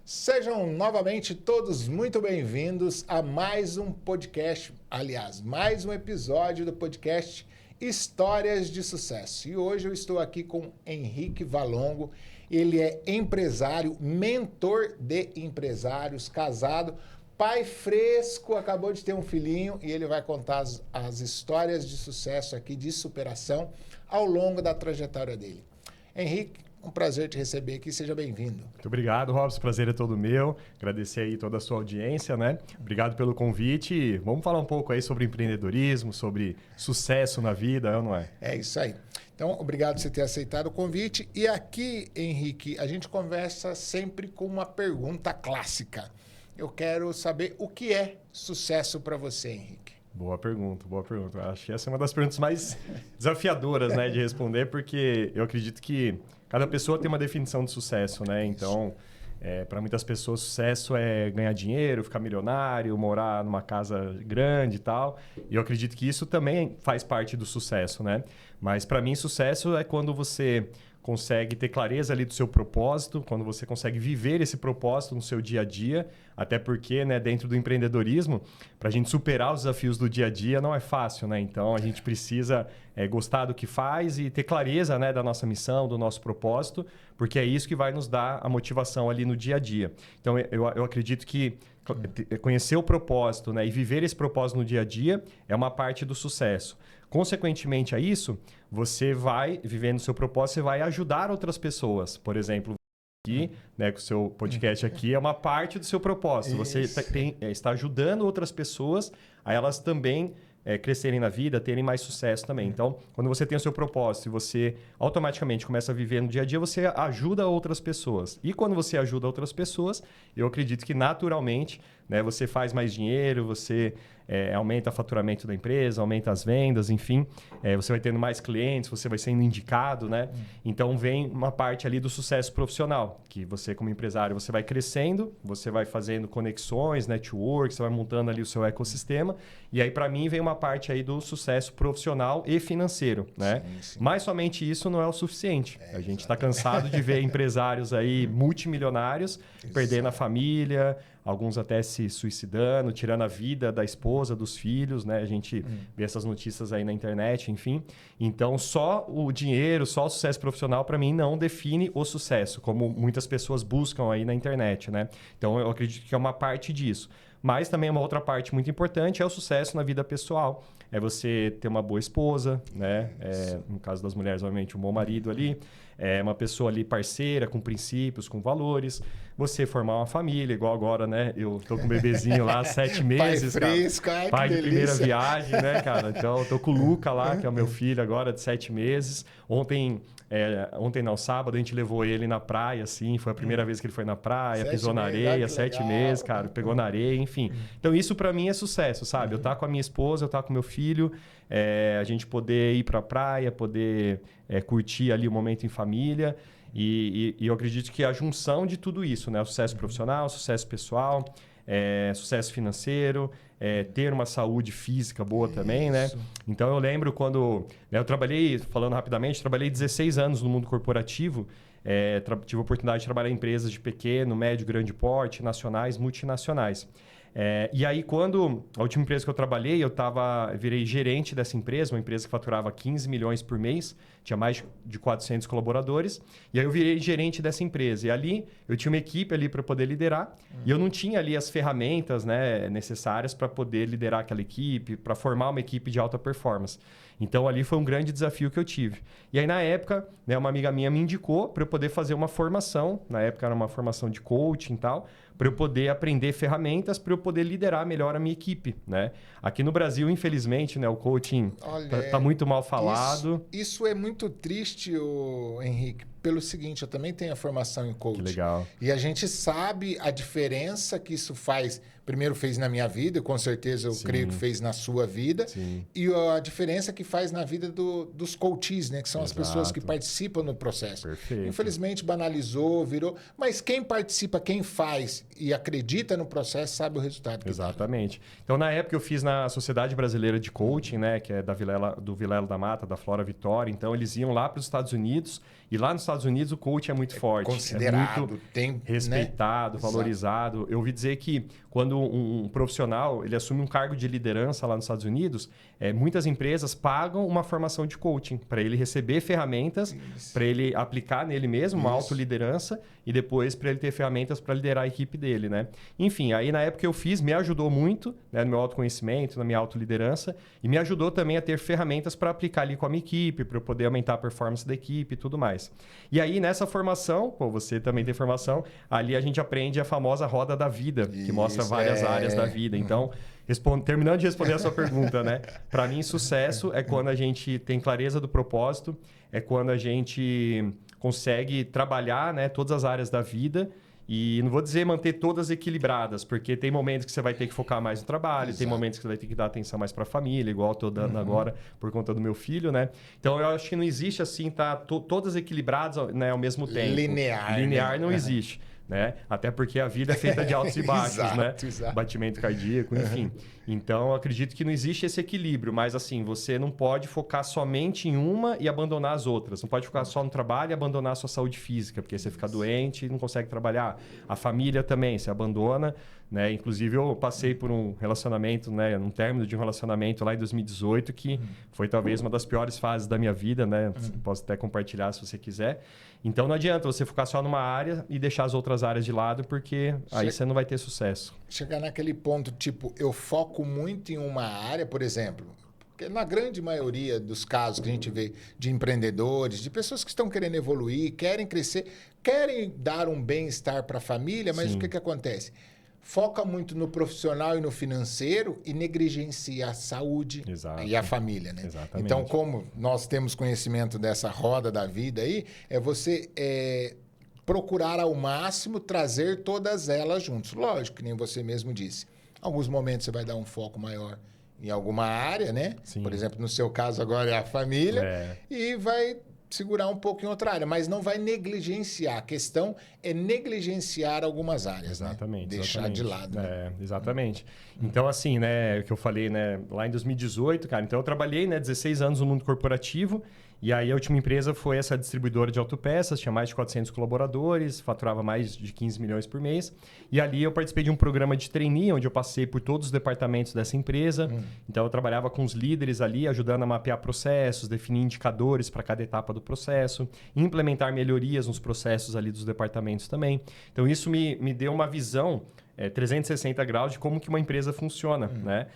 Sejam novamente todos muito bem-vindos a mais um podcast, aliás, mais um episódio do podcast Histórias de Sucesso. E hoje eu estou aqui com Henrique Valongo. Ele é empresário, mentor de empresários, casado, pai fresco, acabou de ter um filhinho e ele vai contar as histórias de sucesso aqui, de superação, ao longo da trajetória dele. Henrique, um prazer te receber aqui, seja bem-vindo. Muito obrigado, Robson, o prazer é todo meu. Agradecer aí toda a sua audiência, né? Obrigado pelo convite. Vamos falar um pouco aí sobre empreendedorismo, sobre sucesso na vida, não é? É isso aí. Então, obrigado por você ter aceitado o convite. E aqui, Henrique, a gente conversa sempre com uma pergunta clássica. Eu quero saber o que é sucesso para você, Henrique. Boa pergunta, boa pergunta. Acho que essa é uma das perguntas mais desafiadoras, né, de responder, porque eu acredito que cada pessoa tem uma definição de sucesso, né? Então, para muitas pessoas, sucesso é ganhar dinheiro, ficar milionário, morar numa casa grande e tal. E eu acredito que isso também faz parte do sucesso, né? Mas para mim, sucesso é quando você consegue ter clareza ali do seu propósito, quando você consegue viver esse propósito no seu dia a dia, até porque, né, dentro do empreendedorismo, para a gente superar os desafios do dia a dia não é fácil, né? Então, a gente precisa gostar do que faz e ter clareza, né, da nossa missão, do nosso propósito, porque é isso que vai nos dar a motivação ali no dia a dia. Então, eu acredito que conhecer o propósito, né, e viver esse propósito no dia a dia é uma parte do sucesso. Consequentemente a isso, você vai, vivendo o seu propósito, você vai ajudar outras pessoas. Por exemplo, aqui, né, com o seu podcast aqui, é uma parte do seu propósito. Você está ajudando outras pessoas a elas também crescerem na vida, terem mais sucesso também. Então, quando você tem o seu propósito e você automaticamente começa a viver no dia a dia, você ajuda outras pessoas. E quando você ajuda outras pessoas, eu acredito que naturalmente, né, você faz mais dinheiro, você aumenta o faturamento da empresa, aumenta as vendas, enfim. Você vai tendo mais clientes, você vai sendo indicado, né? Então, vem uma parte ali do sucesso profissional, que você como empresário, você vai crescendo, você vai fazendo conexões, network, você vai montando ali o seu ecossistema. E aí, para mim, vem uma parte aí do sucesso profissional e financeiro, né? Sim. Mas somente isso não é o suficiente. A gente está cansado de ver empresários aí multimilionários perdendo a família, alguns até se suicidando, tirando a vida da esposa, dos filhos, né? A gente vê essas notícias aí na internet, enfim. Então, só o dinheiro, só o sucesso profissional, para mim, não define o sucesso, como muitas pessoas buscam aí na internet, né? Então, eu acredito que é uma parte disso. Mas também uma outra parte muito importante é o sucesso na vida pessoal. É você ter uma boa esposa, né? No caso das mulheres, obviamente, um bom marido ali. Uma pessoa ali parceira, com princípios, com valores. Você formar uma família, igual agora, né? Eu tô com um bebezinho lá, 7 meses, pai fresco, cara. Pai de primeira viagem, né, cara? Então, eu tô com o Luca lá, que é o meu filho agora, de 7 meses. Ontem não, sábado, a gente levou ele na praia, assim. Foi a primeira vez que ele foi na praia, pisou na areia, 7 meses, cara. Pegou na areia, enfim. Então, isso pra mim é sucesso, sabe? Eu tá com a minha esposa, eu tá com o meu filho. A gente poder ir pra praia, poder curtir ali o momento em família. E eu acredito que a junção de tudo isso, né? O sucesso profissional, sucesso pessoal, sucesso financeiro, ter uma saúde física boa também, né? Então, eu lembro quando eu trabalhei, falando rapidamente, trabalhei 16 anos no mundo corporativo. Tive a oportunidade de trabalhar em empresas de pequeno, médio, grande porte, nacionais, multinacionais. E aí, quando a última empresa que eu trabalhei, virei gerente dessa empresa, uma empresa que faturava 15 milhões por mês, tinha mais de 400 colaboradores. E aí eu virei gerente dessa empresa. E ali eu tinha uma equipe ali para poder liderar. E eu não tinha ali as ferramentas, né, necessárias para poder liderar aquela equipe, para formar uma equipe de alta performance. Então, ali foi um grande desafio que eu tive. E aí, na época, né, uma amiga minha me indicou para eu poder fazer uma formação. Na época, era uma formação de coaching e tal, para eu poder aprender ferramentas, para eu poder liderar melhor a minha equipe, né? Aqui no Brasil, infelizmente, né, o coaching tá muito mal falado. Isso é muito triste, Henrique, pelo seguinte, eu também tenho a formação em coaching. Que legal. E a gente sabe a diferença que isso faz. Primeiro fez na minha vida, com certeza eu creio que fez na sua vida. Sim. E a diferença que faz na vida dos coaches, né? Que são as pessoas que participam no processo. Perfeito. Infelizmente banalizou, virou. Mas quem participa, quem faz e acredita no processo, sabe o resultado que Exatamente. Então, na época, eu fiz na Sociedade Brasileira de Coaching, né? Que é do Vilela da Mata, da Flora Vitória. Então, eles iam lá para os Estados Unidos E lá nos Estados Unidos o coach é muito forte. Considerado, é muito tem, respeitado, né? valorizado. Eu ouvi dizer que quando um profissional ele assume um cargo de liderança lá nos Estados Unidos, muitas empresas pagam uma formação de coaching para ele receber ferramentas, para ele aplicar nele mesmo, uma autoliderança, e depois para ele ter ferramentas para liderar a equipe dele, né? Enfim, aí na época que eu fiz, me ajudou muito, né, no meu autoconhecimento, na minha autoliderança, e me ajudou também a ter ferramentas para aplicar ali com a minha equipe, para eu poder aumentar a performance da equipe e tudo mais. E aí nessa formação, você também tem formação, ali a gente aprende a famosa roda da vida, que mostra várias áreas da vida. Então, terminando de responder a sua pergunta, né? Para mim, sucesso é quando a gente tem clareza do propósito, é quando a gente consegue trabalhar, né, todas as áreas da vida. E não vou dizer manter todas equilibradas, porque tem momentos que você vai ter que focar mais no trabalho, tem momentos que você vai ter que dar atenção mais para a família, igual eu estou dando agora por conta do meu filho, né? Então, eu acho que não existe assim, todas equilibradas, né, ao mesmo tempo. Linear não existe. Né? Até porque a vida é feita de altos e baixos, né? Exato. Batimento cardíaco, enfim. Então, eu acredito que não existe esse equilíbrio, mas assim, você não pode focar somente em uma e abandonar as outras. Não pode focar só no trabalho e abandonar a sua saúde física, porque você fica doente e não consegue trabalhar. A família também, você abandona, né? Inclusive, eu passei por um relacionamento, né? Um término de um relacionamento lá em 2018, que foi talvez uma das piores fases da minha vida, né? Posso até compartilhar se você quiser. Então, não adianta você focar só numa área e deixar as outras áreas de lado, porque aí você não vai ter sucesso. Chegar naquele ponto, tipo, eu foco muito em uma área, por exemplo, porque na grande maioria dos casos que a gente vê de empreendedores, de pessoas que estão querendo evoluir, querem crescer, querem dar um bem-estar para a família, mas o que acontece? Foca muito no profissional e no financeiro e negligencia a saúde e a família, né? Exatamente. Então, como nós temos conhecimento dessa roda da vida aí, é você procurar ao máximo trazer todas elas juntos. Lógico, que nem você mesmo disse. Alguns momentos você vai dar um foco maior em alguma área, né? Sim. Por exemplo, no seu caso agora é a família, e vai segurar um pouco em outra área, mas não vai negligenciar. A questão é negligenciar algumas áreas, exatamente, né? Deixar de lado. Né? Exatamente. Então, assim, né, o que eu falei, né, lá em 2018, cara, então eu trabalhei, né, 16 anos no mundo corporativo, e aí a última empresa foi essa distribuidora de autopeças, tinha mais de 400 colaboradores, faturava mais de 15 milhões por mês. E ali eu participei de um programa de trainee, onde eu passei por todos os departamentos dessa empresa. Então eu trabalhava com os líderes ali, ajudando a mapear processos, definir indicadores para cada etapa do processo, implementar melhorias nos processos ali dos departamentos também. Então isso me deu uma visão 360 graus de como que uma empresa funciona, né?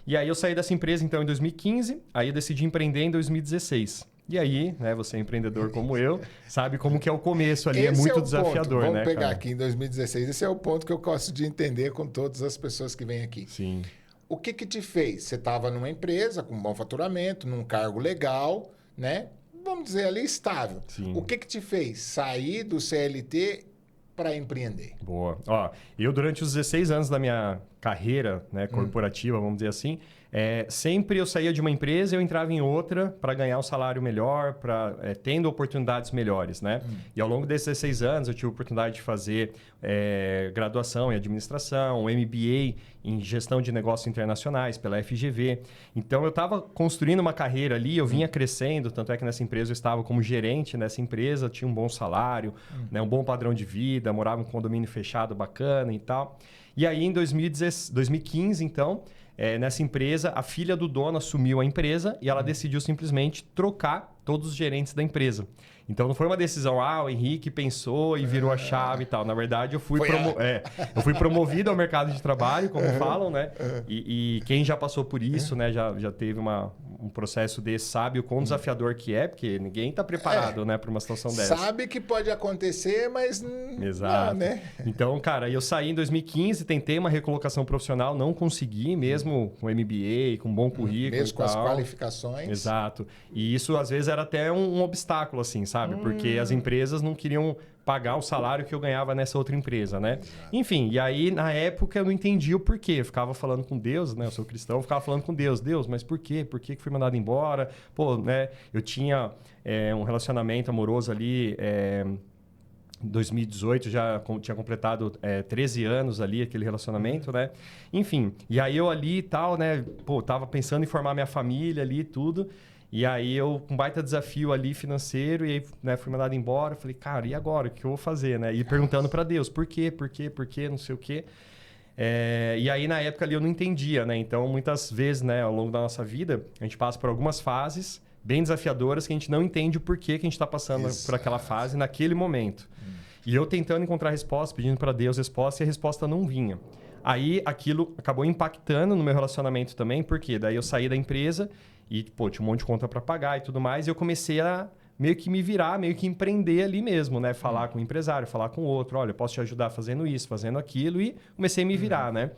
E aí eu saí dessa empresa então em 2015, aí eu decidi empreender em 2016. E aí, né, você é empreendedor como eu, sabe como que é o começo ali, Esse é muito o desafiador, ponto. né, Vamos pegar cara? aqui em 2016, esse é o ponto que eu gosto de entender com todas as pessoas que vêm aqui. Sim. O que te fez? Você estava numa empresa com bom faturamento, num cargo legal, né? Vamos dizer ali, estável. Sim. O que te fez sair do CLT para empreender? Boa. Ó, eu durante os 16 anos da minha carreira, né, corporativa, vamos dizer assim, sempre eu saía de uma empresa e eu entrava em outra para ganhar um salário melhor, tendo oportunidades melhores, né? E ao longo desses 16 anos eu tive a oportunidade de fazer graduação em administração, um MBA em gestão de negócios internacionais pela FGV. Então eu estava construindo uma carreira ali, eu vinha crescendo, tanto é que nessa empresa eu estava como gerente nessa empresa, tinha um bom salário, né, um bom padrão de vida, morava em um condomínio fechado bacana e tal. E aí, em 2015, então, nessa empresa, a filha do dono assumiu a empresa e ela decidiu simplesmente trocar todos os gerentes da empresa. Então, não foi uma decisão, o Henrique pensou e virou a chave e tal. Na verdade, eu fui promovido ao mercado de trabalho, como falam, né? E quem já passou por isso, né? Já teve um processo desse, sabe o quão desafiador que é, porque ninguém está preparado, né, para uma situação dessa. Sabe que pode acontecer, mas Exato. não, né? Então, cara, eu saí em 2015, tentei uma recolocação profissional, não consegui, mesmo com MBA, com bom currículo mesmo com as qualificações. Exato. E isso, às vezes, era até um obstáculo, assim, sabe? Porque as empresas não queriam pagar o salário que eu ganhava nessa outra empresa, né? Exato. Enfim, e aí, na época, eu não entendi o porquê. Eu ficava falando com Deus, né? Eu sou cristão, eu ficava falando com Deus. Deus, mas por quê? Por que fui mandado embora? Pô, né? Eu tinha um relacionamento amoroso ali... Em 2018 já tinha completado 13 anos ali, aquele relacionamento, né? Enfim, e aí eu ali e tal, né? Pô, tava pensando em formar minha família ali e tudo. E aí eu, um baita desafio ali financeiro, e aí, né, fui mandado embora. Falei, cara, e agora? O que eu vou fazer, né? E perguntando para Deus, por quê, não sei o quê. E aí, na época ali, eu não entendia, né? Então, muitas vezes, né, ao longo da nossa vida, a gente passa por algumas fases bem desafiadoras que a gente não entende o porquê que a gente está passando por aquela fase naquele momento. E eu tentando encontrar resposta, pedindo para Deus resposta, e a resposta não vinha. Aí, aquilo acabou impactando no meu relacionamento também, porque daí eu saí da empresa e, pô, tinha um monte de conta para pagar e tudo mais, e eu comecei a meio que me virar, meio que empreender ali mesmo, né? Falar com o empresário, falar com o outro, olha, eu posso te ajudar fazendo isso, fazendo aquilo, e comecei a me virar, né?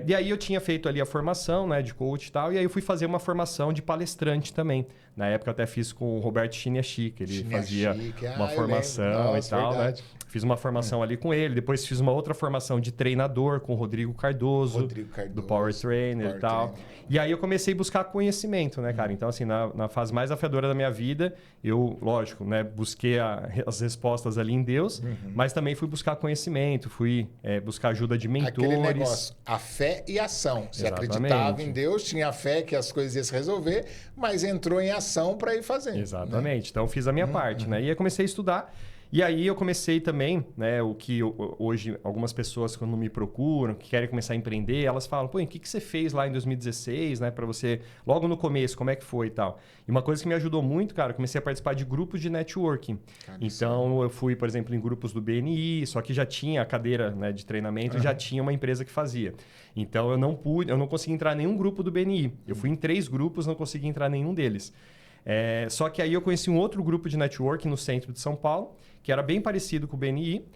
E aí eu tinha feito ali a formação, né, de coach e tal, e aí eu fui fazer uma formação de palestrante também. Na época eu até fiz com o Roberto Chiniachique, ele fazia uma formação e tal, verdade. Né? Fiz uma formação ali com ele, depois fiz uma outra formação de treinador com o Rodrigo Cardoso do Power Trainer e tal. E aí eu comecei a buscar conhecimento, né, cara? Então, assim, na fase mais desafiadora da minha vida, eu, lógico, né, busquei as respostas ali em Deus, mas também fui buscar conhecimento, fui buscar ajuda de mentores. Aquele negócio, a fé e a ação. Você acreditava em Deus, tinha fé que as coisas iam se resolver, mas entrou em ação para ir fazendo. Exatamente. Né? Então, fiz a minha parte, né? E aí comecei a estudar. E aí eu comecei também, né, o que hoje algumas pessoas quando me procuram, que querem começar a empreender, elas falam, pô, o que você fez lá em 2016, né, para você, logo no começo, como é que foi e tal. E uma coisa que me ajudou muito, cara, eu comecei a participar de grupos de networking. Então eu fui, por exemplo, em grupos do BNI, só que já tinha a cadeira, né, de treinamento, já tinha uma empresa que fazia. Então eu não consegui entrar em nenhum grupo do BNI. Eu fui em 3 grupos, não consegui entrar em nenhum deles. Só que aí eu conheci um outro grupo de networking no centro de São Paulo, que era bem parecido com o BNI,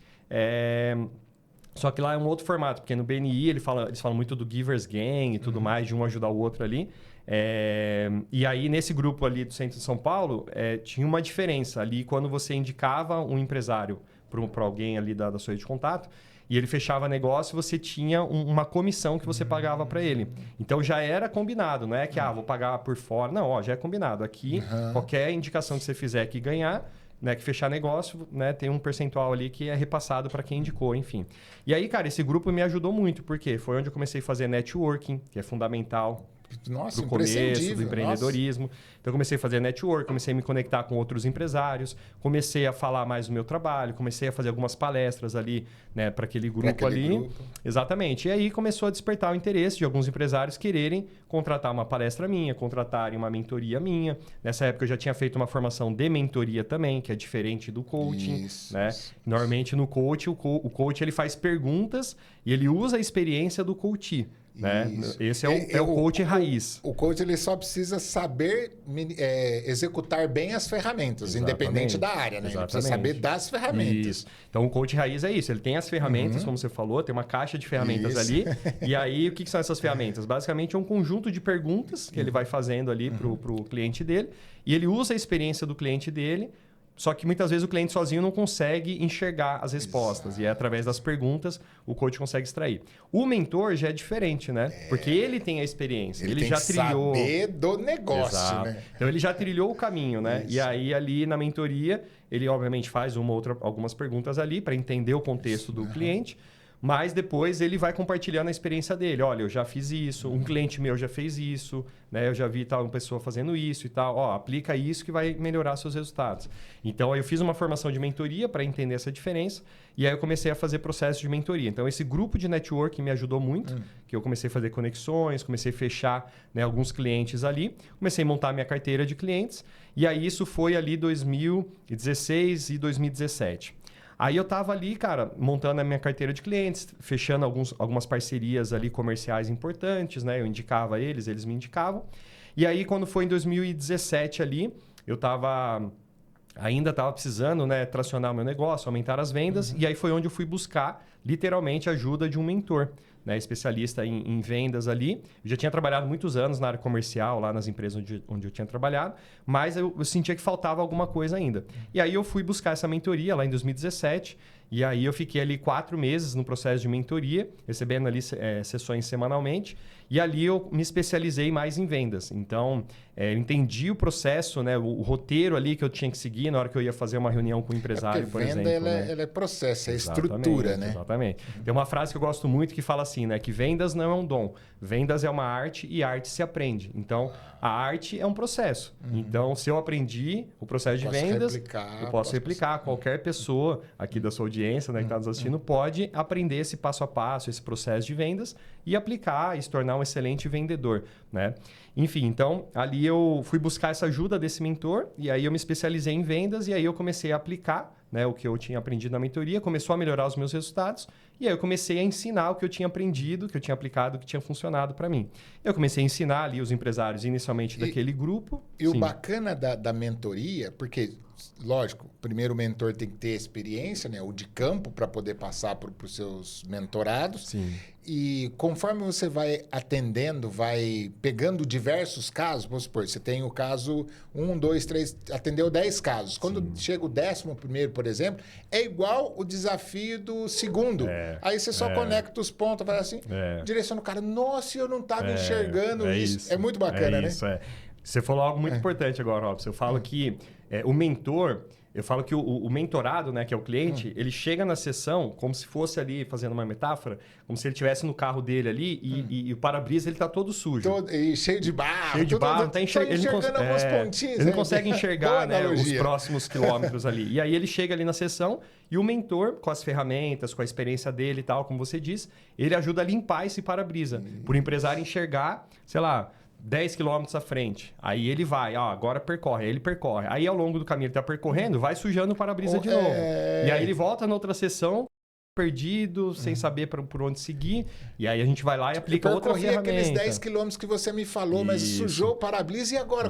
só que lá é um outro formato, porque no BNI eles falam muito do Givers Gang e tudo mais, de um ajudar o outro ali. E aí, nesse grupo ali do centro de São Paulo, tinha uma diferença ali quando você indicava um empresário para alguém ali da sua rede de contato, e ele fechava negócio, você tinha uma comissão que você pagava para ele. Então já era combinado, não é que vou pagar por fora. Não, já é combinado. Aqui, qualquer indicação que você fizer que ganhar, né, que fechar negócio, né, tem um percentual ali que é repassado para quem indicou, enfim. E aí, cara, esse grupo me ajudou muito, porque foi onde eu comecei a fazer networking, que é fundamental. Nossa, pro começo do empreendedorismo. Nossa. Então, eu comecei a fazer network, comecei a me conectar com outros empresários, comecei a falar mais do meu trabalho, comecei a fazer algumas palestras ali, né, para aquele grupo ali. Exatamente. E aí começou a despertar o interesse de alguns empresários quererem contratar uma palestra minha, contratarem uma mentoria minha. Nessa época, eu já tinha feito uma formação de mentoria também, que é diferente do coaching. Né? Normalmente, no coaching, o coach ele faz perguntas e ele usa a experiência do coach. Né? Esse é o coach raiz. O coach ele só precisa saber executar bem as ferramentas, independente da área. Né? Ele precisa saber das ferramentas. Isso. Então, o coach raiz é isso. Ele tem as ferramentas, como você falou, tem uma caixa de ferramentas ali. E aí, o que são essas ferramentas? Basicamente, é um conjunto de perguntas que ele vai fazendo ali para o cliente dele. E ele usa a experiência do cliente dele. Só que muitas vezes o cliente sozinho não consegue enxergar as respostas. Exato. E através das perguntas o coach consegue extrair. O mentor já é diferente, né? Porque ele tem a experiência. Ele já trilhou. Saber do negócio, exato, né? Então ele já trilhou o caminho, né? Isso. E aí ali na mentoria, ele obviamente faz algumas perguntas ali para entender o contexto do cliente. Mas depois ele vai compartilhando a experiência dele. Olha, eu já fiz isso, um cliente meu já fez isso, né? Eu já vi tal uma pessoa fazendo isso e tal. Aplica isso que vai melhorar seus resultados. Então, eu fiz uma formação de mentoria para entender essa diferença. E aí eu comecei a fazer processo de mentoria. Então, esse grupo de network me ajudou muito, que eu comecei a fazer conexões, comecei a fechar, né, alguns clientes ali. Comecei a montar minha carteira de clientes. E aí isso foi ali 2016 e 2017. Aí eu estava ali, cara, montando a minha carteira de clientes, fechando algumas parcerias ali comerciais importantes, né? Eu indicava eles me indicavam. E aí, quando foi em 2017 ali, eu ainda estava precisando, né, tracionar o meu negócio, aumentar as vendas. E aí foi onde eu fui buscar, literalmente, a ajuda de um mentor, né, especialista em vendas ali. Eu já tinha trabalhado muitos anos na área comercial, lá nas empresas onde eu tinha trabalhado, mas eu sentia que faltava alguma coisa ainda. E aí eu fui buscar essa mentoria lá em 2017 E aí eu fiquei ali 4 meses no processo de mentoria, recebendo ali sessões semanalmente. E ali eu me especializei mais em vendas. Então, eu entendi o processo, né, o roteiro ali que eu tinha que seguir na hora que eu ia fazer uma reunião com o empresário, por exemplo. Venda, né? ela é processo, é estrutura, né? Exatamente. Tem uma frase que eu gosto muito que fala assim, né, que vendas não é um dom. Vendas é uma arte e arte se aprende. Então, a arte é um processo. Então, se eu aprendi o processo de vendas, eu posso replicar. Qualquer pessoa aqui da sua audiência, né, que está nos assistindo, pode aprender esse passo a passo, esse processo de vendas e aplicar e se tornar um excelente vendedor, né? Enfim, então, ali eu fui buscar essa ajuda desse mentor e aí eu me especializei em vendas e aí eu comecei a aplicar, né, o que eu tinha aprendido na mentoria, começou a melhorar os meus resultados e aí eu comecei a ensinar o que eu tinha aprendido, que eu tinha aplicado, que tinha funcionado para mim. Eu comecei a ensinar ali os empresários inicialmente daquele grupo. E o bacana da mentoria, porque, lógico, primeiro o mentor tem que ter experiência, né, o de campo, para poder passar para os seus mentorados. Sim. E conforme você vai atendendo, vai pegando diversos casos, vamos supor, você tem o caso 1, 2, 3, atendeu 10 casos. Quando chega o 11º, por exemplo, é igual o desafio do segundo. Aí você só conecta os pontos, vai assim, direciona o cara. Nossa, eu não estava enxergando isso. É muito bacana, né? Você falou algo muito importante agora, Robson. Eu falo que o mentor... Eu falo que o mentorado, né, que é o cliente, ele chega na sessão como se fosse ali, fazendo uma metáfora, como se ele estivesse no carro dele ali e o para-brisa ele tá todo sujo. E cheio de barro. Cheio de barro. Não tá enxergando algumas pontinhas. Ele não consegue enxergar, né, os próximos quilômetros ali. E aí ele chega ali na sessão e o mentor, com as ferramentas, com a experiência dele e tal, como você diz, ele ajuda a limpar esse para-brisa. Por empresário enxergar, sei lá, 10 quilômetros à frente. Aí ele vai, agora percorre. Aí ele percorre. Aí ao longo do caminho ele está percorrendo, vai sujando o para-brisa de novo. E aí ele volta na outra sessão, perdido, sem saber por onde seguir. E aí a gente vai lá e aplica outra ferramenta. Aqueles 10 quilômetros que você me falou, mas sujou o para-brisa e agora?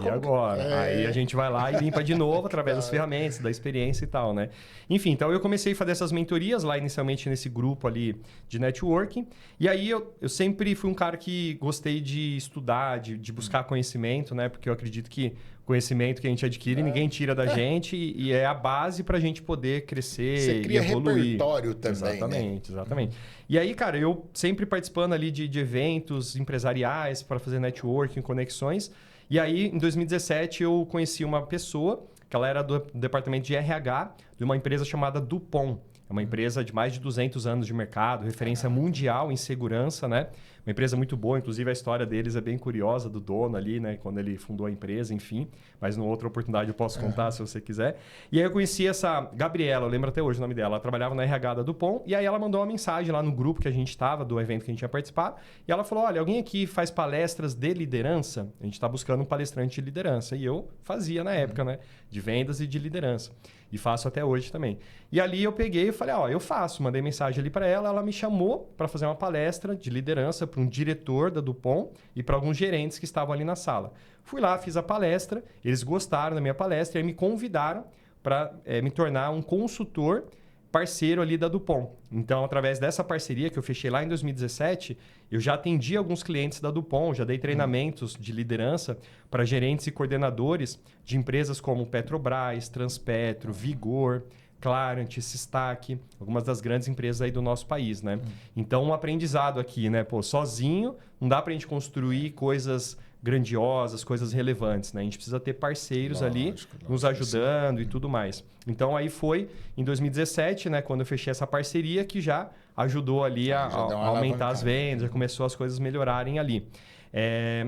Aí a gente vai lá e limpa de novo através das ferramentas, da experiência e tal, né? Enfim, então eu comecei a fazer essas mentorias lá inicialmente nesse grupo ali de networking. E aí eu sempre fui um cara que gostei de estudar, de buscar conhecimento, né? Porque eu acredito que conhecimento que a gente adquire, ninguém tira da gente e é a base para a gente poder crescer Você cria e evoluir. Repertório também, Exatamente. E aí, cara, eu sempre participando ali de eventos empresariais para fazer networking, conexões. E aí, em 2017, eu conheci uma pessoa que ela era do departamento de RH de uma empresa chamada Dupont. É uma empresa de mais de 200 anos de mercado, referência mundial em segurança, né? Uma empresa muito boa, inclusive a história deles é bem curiosa, do dono ali, né? Quando ele fundou a empresa, enfim. Mas numa outra oportunidade eu posso contar se você quiser. E aí eu conheci essa Gabriela, eu lembro até hoje o nome dela. Ela trabalhava na RH da Dupont e aí ela mandou uma mensagem lá no grupo que a gente estava, do evento que a gente tinha participado. E ela falou, olha, alguém aqui faz palestras de liderança? A gente está buscando um palestrante de liderança. E eu fazia na época, né? De vendas e de liderança. E faço até hoje também. E ali eu peguei e falei, eu faço. Mandei mensagem ali para ela, ela me chamou para fazer uma palestra de liderança para um diretor da Dupont e para alguns gerentes que estavam ali na sala. Fui lá, fiz a palestra, eles gostaram da minha palestra e aí me convidaram para me tornar um consultor parceiro ali da Dupont. Então, através dessa parceria que eu fechei lá em 2017, eu já atendi alguns clientes da Dupont, já dei treinamentos de liderança para gerentes e coordenadores de empresas como Petrobras, Transpetro, Vigor, Clarant, Sistac, algumas das grandes empresas aí do nosso país, né? Então, um aprendizado aqui, né? Sozinho não dá para a gente construir coisas grandiosas, coisas relevantes, né? A gente precisa ter parceiros ali nos ajudando e tudo mais. Então, aí foi em 2017, né? Quando eu fechei essa parceria que já ajudou ali a aumentar as vendas, já começou as coisas melhorarem ali.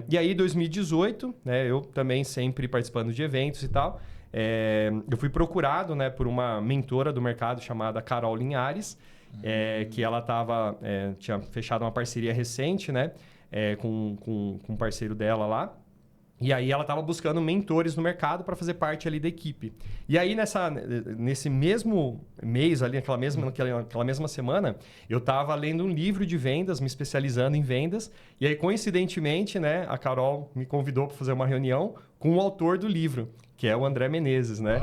E aí, em 2018, né? Eu também sempre participando de eventos e tal, eu fui procurado, né? Por uma mentora do mercado chamada Carol Linhares, que ela tinha fechado uma parceria recente, né? Com um parceiro dela lá. E aí ela estava buscando mentores no mercado para fazer parte ali da equipe. E aí nesse mesmo mês, ali, naquela mesma semana, eu estava lendo um livro de vendas, me especializando em vendas. E aí, coincidentemente, né, a Carol me convidou para fazer uma reunião com o autor do livro, que é o André Menezes, né?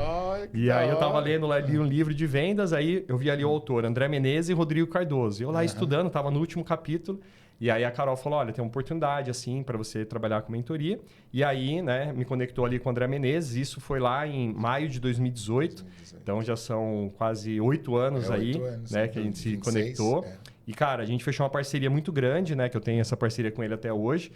E aí eu estava lendo ali um livro de vendas, aí eu vi ali o autor, André Menezes e Rodrigo Cardoso. Eu lá estudando, estava no último capítulo. E aí a Carol falou, olha, tem uma oportunidade assim para você trabalhar com mentoria. E aí, né, me conectou ali com o André Menezes. Isso foi lá em maio de 2018. Então já são quase 8 anos aí, 8 anos, né, que a gente 26, se conectou. E, cara, a gente fechou uma parceria muito grande, né? Que eu tenho essa parceria com ele até hoje.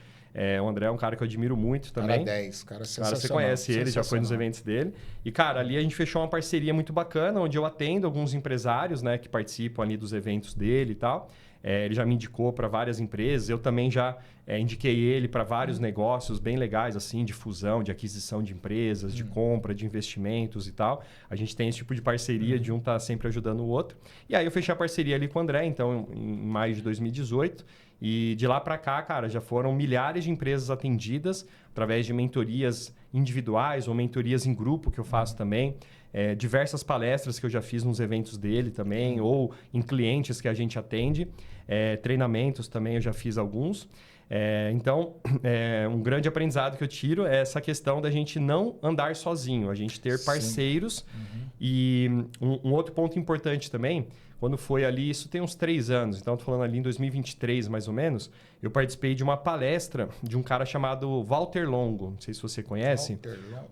O André é um cara que eu admiro muito também. Cara 10, cara sensacional. Cara, você conhece ele, já foi nos eventos dele. E, cara, ali a gente fechou uma parceria muito bacana, onde eu atendo alguns empresários, né? Que participam ali dos eventos dele e tal. Ele já me indicou para várias empresas. Eu também já indiquei ele para vários negócios bem legais, assim, de fusão, de aquisição de empresas, de compra, de investimentos e tal. A gente tem esse tipo de parceria de um estar sempre ajudando o outro. E aí eu fechei a parceria ali com o André, então, em maio de 2018. E de lá para cá, cara, já foram milhares de empresas atendidas através de mentorias individuais ou mentorias em grupo que eu faço também. Diversas palestras que eu já fiz nos eventos dele também, ou em clientes que a gente atende. Treinamentos também eu já fiz alguns. Então, um grande aprendizado que eu tiro é essa questão da gente não andar sozinho, a gente ter parceiros. E um outro ponto importante também, quando foi ali, isso tem uns 3 anos, então estou falando ali em 2023 mais ou menos, eu participei de uma palestra de um cara chamado Walter Longo, não sei se você conhece.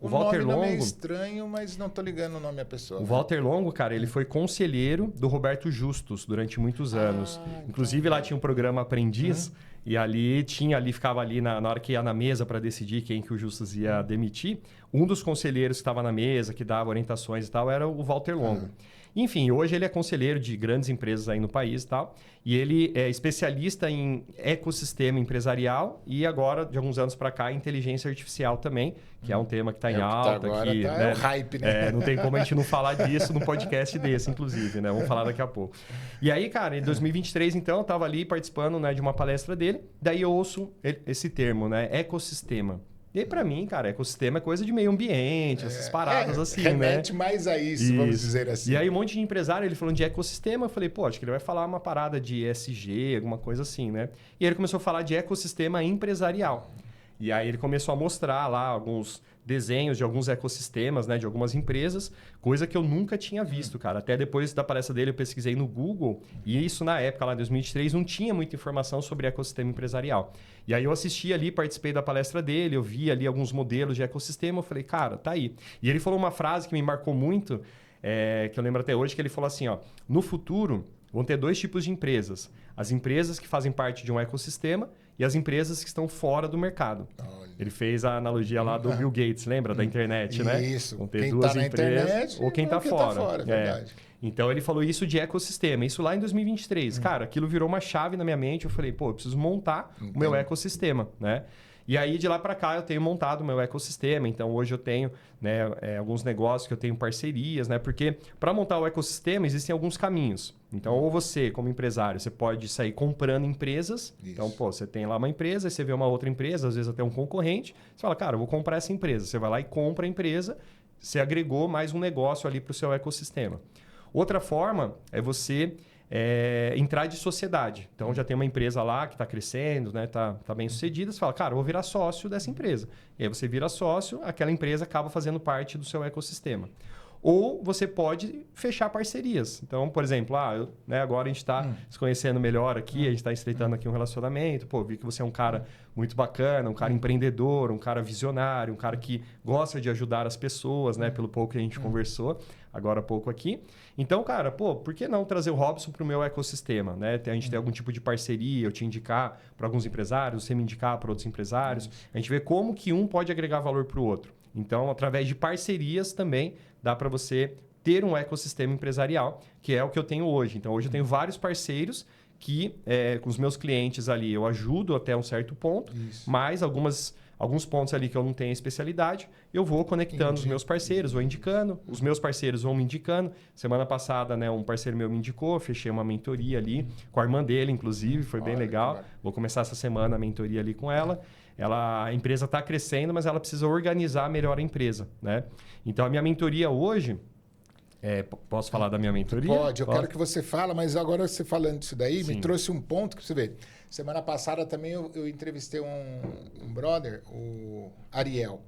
O Walter Longo é estranho, mas não estou ligando o nome à pessoa. O Walter Longo, cara, ele foi conselheiro do Roberto Justus durante muitos anos. Inclusive lá tinha um programa Aprendiz, e ali ficava ali na hora que ia na mesa para decidir quem que o Justus ia demitir, um dos conselheiros que estava na mesa, que dava orientações e tal, era o Walter Longo. Enfim, hoje ele é conselheiro de grandes empresas aí no país e tal. E ele é especialista em ecossistema empresarial e agora, de alguns anos para cá, inteligência artificial também, que é um tema que está em alta. Agora tá né? o hype, né? Não tem como a gente não falar disso num podcast desse, inclusive, né? Vamos falar daqui a pouco. E aí, cara, em 2023, então, eu estava ali participando, né, de uma palestra dele. Daí eu ouço esse termo, né? Ecossistema. E aí, pra mim, cara, ecossistema é coisa de meio ambiente, essas paradas assim, remete mais a isso, vamos dizer assim. E aí, um monte de empresário, ele falando de ecossistema, eu falei, pô, acho que ele vai falar uma parada de ESG, alguma coisa assim, né? E aí ele começou a falar de ecossistema empresarial. E aí ele começou a mostrar lá alguns desenhos de alguns ecossistemas, né, de algumas empresas, coisa que eu nunca tinha visto, cara. Até depois da palestra dele eu pesquisei no Google e isso na época, lá em 2023, não tinha muita informação sobre ecossistema empresarial. E aí eu assisti ali, participei da palestra dele, eu vi ali alguns modelos de ecossistema, eu falei, cara, tá aí. E ele falou uma frase que me marcou muito, que eu lembro até hoje, que ele falou assim, ó, no futuro vão ter 2 tipos de empresas. As empresas que fazem parte de um ecossistema e as empresas que estão fora do mercado. Olha. Ele fez a analogia lá do Bill Gates, lembra? Da internet, né? Isso. Vão ter quem 2 tá na empresas internet ou quem está fora. É verdade. Então, ele falou isso de ecossistema. Isso lá em 2023. Cara, aquilo virou uma chave na minha mente. Eu falei, pô, eu preciso montar o meu ecossistema, né? E aí, de lá para cá, eu tenho montado o meu ecossistema. Então, hoje eu tenho, né, alguns negócios que eu tenho parcerias, né? Porque para montar o ecossistema, existem alguns caminhos. Então, ou você, como empresário, você pode sair comprando empresas. Isso. Então, pô, você tem lá uma empresa, aí você vê uma outra empresa, às vezes até um concorrente. Você fala, cara, eu vou comprar essa empresa. Você vai lá e compra a empresa. Você agregou mais um negócio ali para o seu ecossistema. Outra forma é você entrar de sociedade. Então, já tem uma empresa lá que está crescendo, né, tá bem sucedida. Você fala, cara, eu vou virar sócio dessa empresa. E aí você vira sócio, aquela empresa acaba fazendo parte do seu ecossistema. Ou você pode fechar parcerias. Então, por exemplo, agora a gente está se conhecendo melhor aqui, a gente está estreitando aqui um relacionamento. Pô, vi que você é um cara muito bacana, um cara empreendedor, um cara visionário, um cara que gosta de ajudar as pessoas, né? Pelo pouco que a gente conversou agora há pouco aqui. Então, cara, pô, por que não trazer o Robson para o meu ecossistema, né? A gente tem algum tipo de parceria, eu te indicar para alguns empresários, você me indicar para outros empresários. A gente vê como que um pode agregar valor para o outro. Então, através de parcerias também dá para você ter um ecossistema empresarial, que é o que eu tenho hoje. Então, hoje eu tenho vários parceiros que, com os meus clientes ali, eu ajudo até um certo ponto, mas alguns pontos ali que eu não tenho especialidade, eu vou conectando os meus parceiros, vou indicando, os meus parceiros vão me indicando. Semana passada, né, um parceiro meu me indicou, fechei uma mentoria ali com a irmã dele, inclusive, foi bem legal. Vou começar essa semana a mentoria ali com ela. A empresa está crescendo, mas ela precisa organizar melhor a empresa, né? Então, a minha mentoria hoje... posso falar da minha mentoria? Pode, eu quero que você fale, mas agora você falando disso daí, me trouxe um ponto que você vê. Semana passada também eu entrevistei um brother, o Ariel.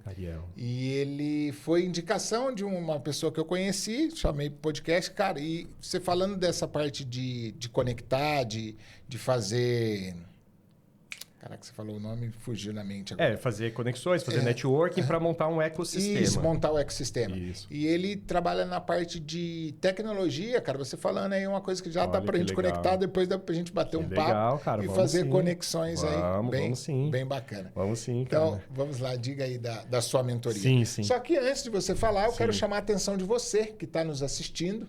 E ele foi indicação de uma pessoa que eu conheci, chamei pro podcast, cara, e você falando dessa parte de conectar, de fazer... Caraca, você falou o nome e fugiu na mente agora. Fazer conexões, fazer networking para montar um ecossistema. Isso, montar o ecossistema. Isso. E ele trabalha na parte de tecnologia, cara. Você falando aí uma coisa que já dá pra gente legal. conectar, depois dá pra gente bater um Legal, papo cara, e vamos fazer sim. conexões aí Vamos sim. bem bacana. Vamos sim, cara. Então, vamos lá, diga aí da sua mentoria. Sim. Só que antes de você falar, eu quero Sim. chamar a atenção de você que está nos assistindo,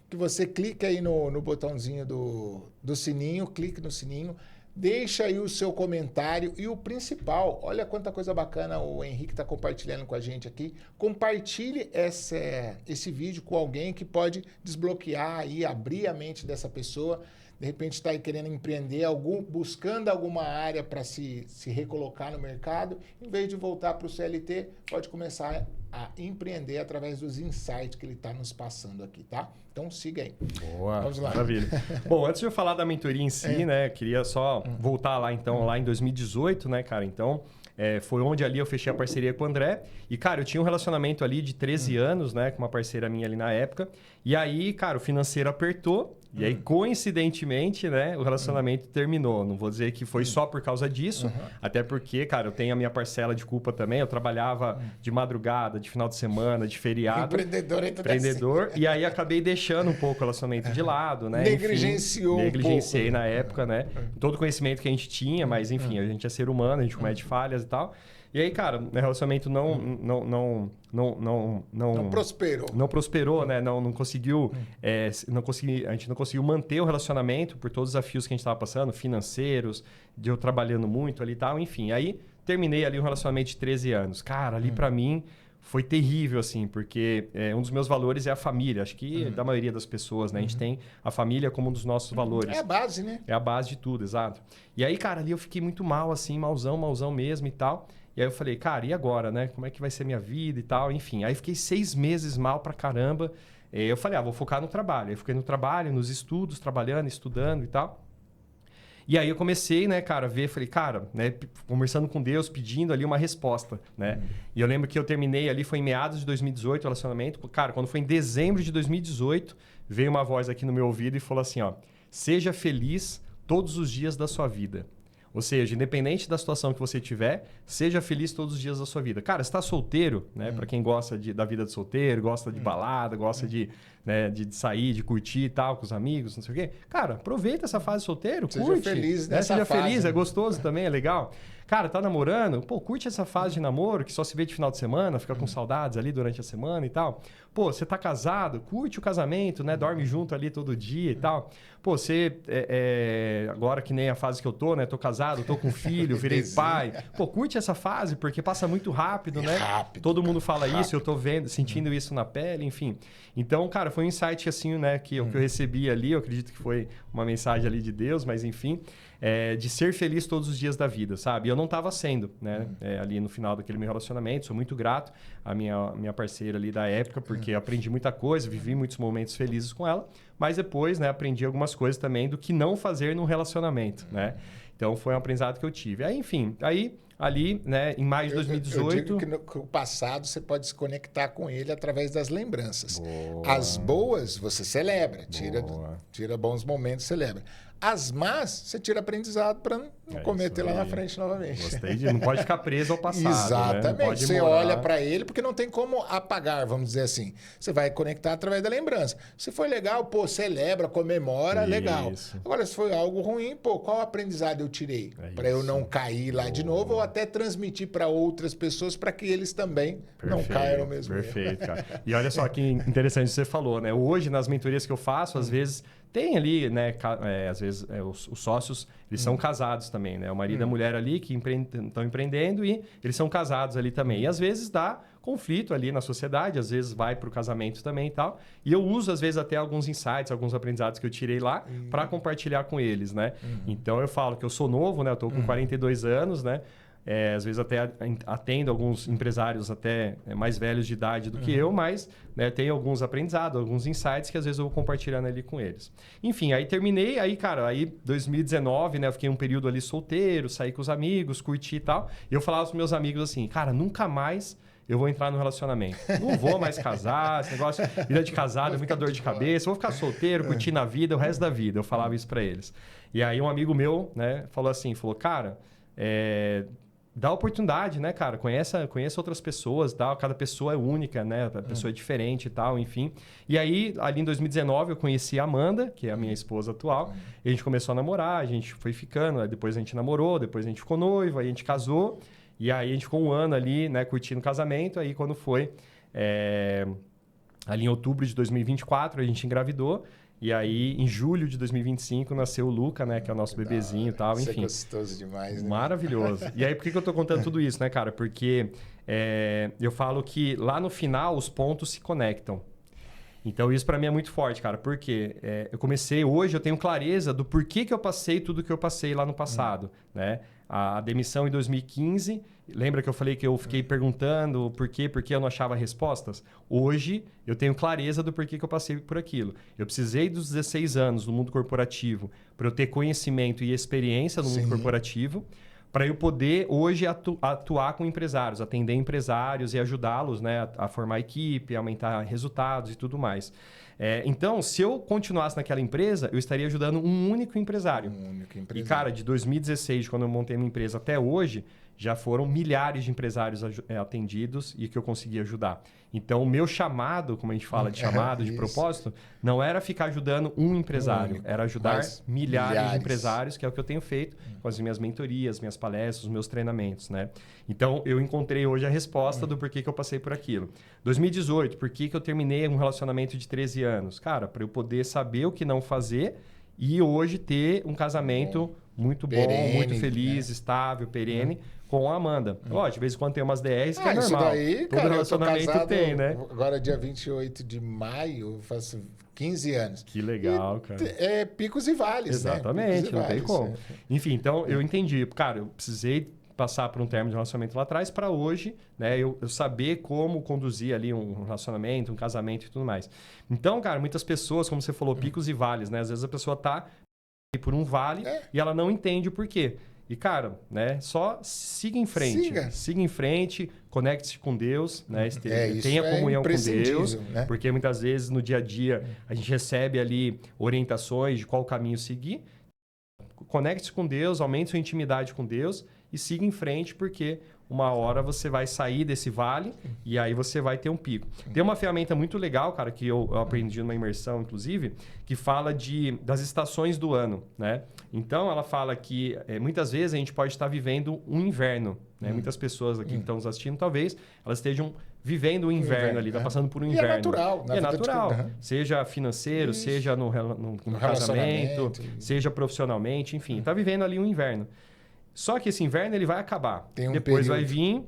que você clique aí no botãozinho do sininho, clique no sininho, deixa aí o seu comentário e o principal, olha quanta coisa bacana o Henrique está compartilhando com a gente aqui. Compartilhe esse vídeo com alguém que pode desbloquear e abrir a mente dessa pessoa. De repente está aí querendo empreender, buscando alguma área para se recolocar no mercado. Em vez de voltar para o CLT, pode começar a empreender através dos insights que ele está nos passando aqui, tá? Então siga aí. Boa, vamos lá. Maravilha. Bom, antes de eu falar da mentoria em si, né, queria só voltar lá então, lá em 2018, né, cara? Então, foi onde ali eu fechei a parceria com o André. E, cara, eu tinha um relacionamento ali de 13 anos, né, com uma parceira minha ali na época. E aí, cara, o financeiro apertou. E aí, coincidentemente, né, o relacionamento terminou. Não vou dizer que foi só por causa disso, até porque, cara, eu tenho a minha parcela de culpa também. Eu trabalhava de madrugada, de final de semana, de feriado. Empreendedor. E aí, acabei deixando um pouco o relacionamento de lado, né? Negligenciou enfim, negligenciei um pouco. na época, né? Todo o conhecimento que a gente tinha, mas enfim, a gente é ser humano, a gente comete falhas e tal. E aí, cara, o relacionamento não prosperou. Não prosperou, né? Não conseguiu, a gente não conseguiu manter o relacionamento por todos os desafios que a gente estava passando, financeiros, de eu trabalhando muito ali e tal, enfim. Aí terminei ali um relacionamento de 13 anos. Cara, ali para mim foi terrível, assim, porque um dos meus valores é a família. Acho que da maioria das pessoas, né? A gente tem a família como um dos nossos valores. É a base, né? É a base de tudo, exato. E aí, cara, ali eu fiquei muito mal, assim, malzão mesmo e tal. E aí eu falei, cara, e agora, né? Como é que vai ser minha vida e tal? Enfim, aí fiquei 6 meses mal pra caramba. Eu falei, vou focar no trabalho. Aí fiquei no trabalho, nos estudos, trabalhando, estudando e tal. E aí eu comecei, né, cara, a ver, falei, cara, né, conversando com Deus, pedindo ali uma resposta, né? E eu lembro que eu terminei ali, foi em meados de 2018 o relacionamento. Cara, quando foi em dezembro de 2018, veio uma voz aqui no meu ouvido e falou assim, ó, seja feliz todos os dias da sua vida. Ou seja, independente da situação que você tiver, seja feliz todos os dias da sua vida. Cara, você está solteiro, né? Para quem gosta da vida de solteiro, gosta de balada, gosta de sair, de curtir e tal, com os amigos, não sei o quê. Cara, aproveita essa fase solteiro, curte. Seja feliz né? nessa Seja fase. feliz, é gostoso também, é legal. Cara, tá namorando? Pô, curte essa fase de namoro, que só se vê de final de semana, fica com saudades ali durante a semana e tal. Pô, você tá casado? Curte o casamento, né? Dorme junto ali todo dia e tal. Pô, você, agora que nem a fase que eu tô, né? Tô casado, tô com filho, virei pai. Pô, curte essa fase, porque passa muito rápido, né? Rápido, Todo mundo fala rápido. isso, eu tô vendo, sentindo isso na pele, enfim. Então, cara, foi um insight assim, né? Que eu recebi ali, eu acredito que foi uma mensagem ali de Deus, mas enfim... de ser feliz todos os dias da vida, sabe? E eu não estava sendo, né? Ali no final daquele meu relacionamento. Sou muito grato à minha parceira ali da época, porque eu aprendi muita coisa, vivi muitos momentos felizes com ela. Mas depois, né, aprendi algumas coisas também do que não fazer num relacionamento, né? Então, foi um aprendizado que eu tive. Aí, enfim, ali, né, em maio de 2018... Eu digo que no passado você pode se conectar com ele através das lembranças. Boa. As boas você celebra, tira bons momentos, celebra. As más, você tira aprendizado para não cometer lá na frente novamente. Gostei não pode ficar preso ao passado. Exatamente. Né? Não pode Você morar. olha para ele porque não tem como apagar, vamos dizer assim. Você vai conectar através da lembrança. Se foi legal, pô, celebra, comemora, legal. Agora, se foi algo ruim, pô, qual aprendizado eu tirei? Para eu não cair lá de novo ou até transmitir para outras pessoas para que eles também não caiam no mesmo erro. Perfeito, cara. E olha só que interessante você falou, né? Hoje, nas mentorias que eu faço, às vezes... Tem ali, né? Às vezes os sócios, eles são casados também, né? O marido e a mulher ali que estão empreendendo e eles são casados ali também. E às vezes dá conflito ali na sociedade, às vezes vai para o casamento também e tal. E eu uso, às vezes, até alguns insights, alguns aprendizados que eu tirei lá para compartilhar com eles, né? Então eu falo que eu sou novo, né? Eu estou com 42 anos, né? Às vezes até atendo alguns empresários até mais velhos de idade do que eu, mas né, tenho alguns aprendizados, alguns insights que às vezes eu vou compartilhando ali com eles. Enfim, aí terminei, aí 2019, né, eu fiquei um período ali solteiro, saí com os amigos, curti e tal. E eu falava pros meus amigos assim, cara, nunca mais eu vou entrar no relacionamento. Não vou mais casar, esse negócio, vida de casado, é muita dor de cabeça, vou ficar solteiro, curtir na vida, o resto da vida. Eu falava isso para eles. E aí um amigo meu, né, falou, cara... dá oportunidade, né, cara? Conheça outras pessoas, tal. Cada pessoa é única, né? A pessoa é diferente e tal, enfim. E aí, ali em 2019, eu conheci a Amanda, que é a minha esposa atual. E a gente começou a namorar, a gente foi ficando. Aí depois a gente namorou, depois a gente ficou noivo, aí a gente casou. E aí a gente ficou um ano ali, né, curtindo o casamento. Aí quando foi, ali em outubro de 2024, a gente engravidou. E aí, em julho de 2025, nasceu o Luca, né? Que é o nosso bebezinho e tal, enfim. Isso é gostoso demais, né? Maravilhoso. E aí, por que eu tô contando tudo isso, né, cara? Porque eu falo que lá no final, os pontos se conectam. Então, isso para mim é muito forte, cara. Porque hoje eu tenho clareza do porquê que eu passei tudo que eu passei lá no passado, né? A demissão em 2015, lembra que eu falei que eu fiquei perguntando porque eu não achava respostas? Hoje, eu tenho clareza do porquê que eu passei por aquilo. Eu precisei dos 16 anos no mundo corporativo para eu ter conhecimento e experiência no mundo corporativo, para eu poder hoje atuar com empresários, atender empresários e ajudá-los, né, a formar equipe, aumentar resultados e tudo mais. Então, se eu continuasse naquela empresa, eu estaria ajudando um único empresário. E, cara, de 2016, quando eu montei minha empresa até hoje, já foram milhares de empresários atendidos e que eu consegui ajudar. Então, o meu chamado, como a gente fala de chamado, de propósito, não era ficar ajudando um empresário, era ajudar milhares de empresários, que é o que eu tenho feito com as minhas mentorias, minhas palestras, os meus treinamentos, né? Então, eu encontrei hoje a resposta do porquê que eu passei por aquilo. 2018, por que eu terminei um relacionamento de 13 anos? Cara, para eu poder saber o que não fazer e hoje ter um casamento muito bom, perene, muito feliz, estável, perene, com a Amanda. Lógico, de vez em quando tem umas DRs que é normal. Isso daí, todo relacionamento casado, tem, né? Agora, dia 28 de maio, eu faço 15 anos. Que legal, cara. Picos e vales, exatamente, né? Não tem como. Enfim, então eu entendi. Cara, eu precisei passar por um termo de relacionamento lá atrás para hoje, né? Eu saber como conduzir ali um relacionamento, um casamento e tudo mais. Então, cara, muitas pessoas, como você falou, picos e vales, né? Às vezes a pessoa tá por um vale e ela não entende o porquê. E, cara, né? Só siga em frente. Siga em frente, conecte-se com Deus, né? Tenha comunhão com Deus, né? Porque muitas vezes no dia a dia a gente recebe ali orientações de qual caminho seguir. Conecte-se com Deus, aumente sua intimidade com Deus e siga em frente, porque uma hora você vai sair desse vale e aí você vai ter um pico. Tem uma ferramenta muito legal, cara, que eu aprendi numa imersão, inclusive, que fala das estações do ano, né? Então, ela fala que muitas vezes a gente pode estar vivendo um inverno, né? Muitas pessoas aqui que estão nos assistindo, talvez elas estejam vivendo o inverno ali, passando por um inverno. É natural. É natural. Seja financeiro, seja no casamento, seja profissionalmente, enfim. Está vivendo ali um inverno. Só que esse inverno ele vai acabar. Depois vai vir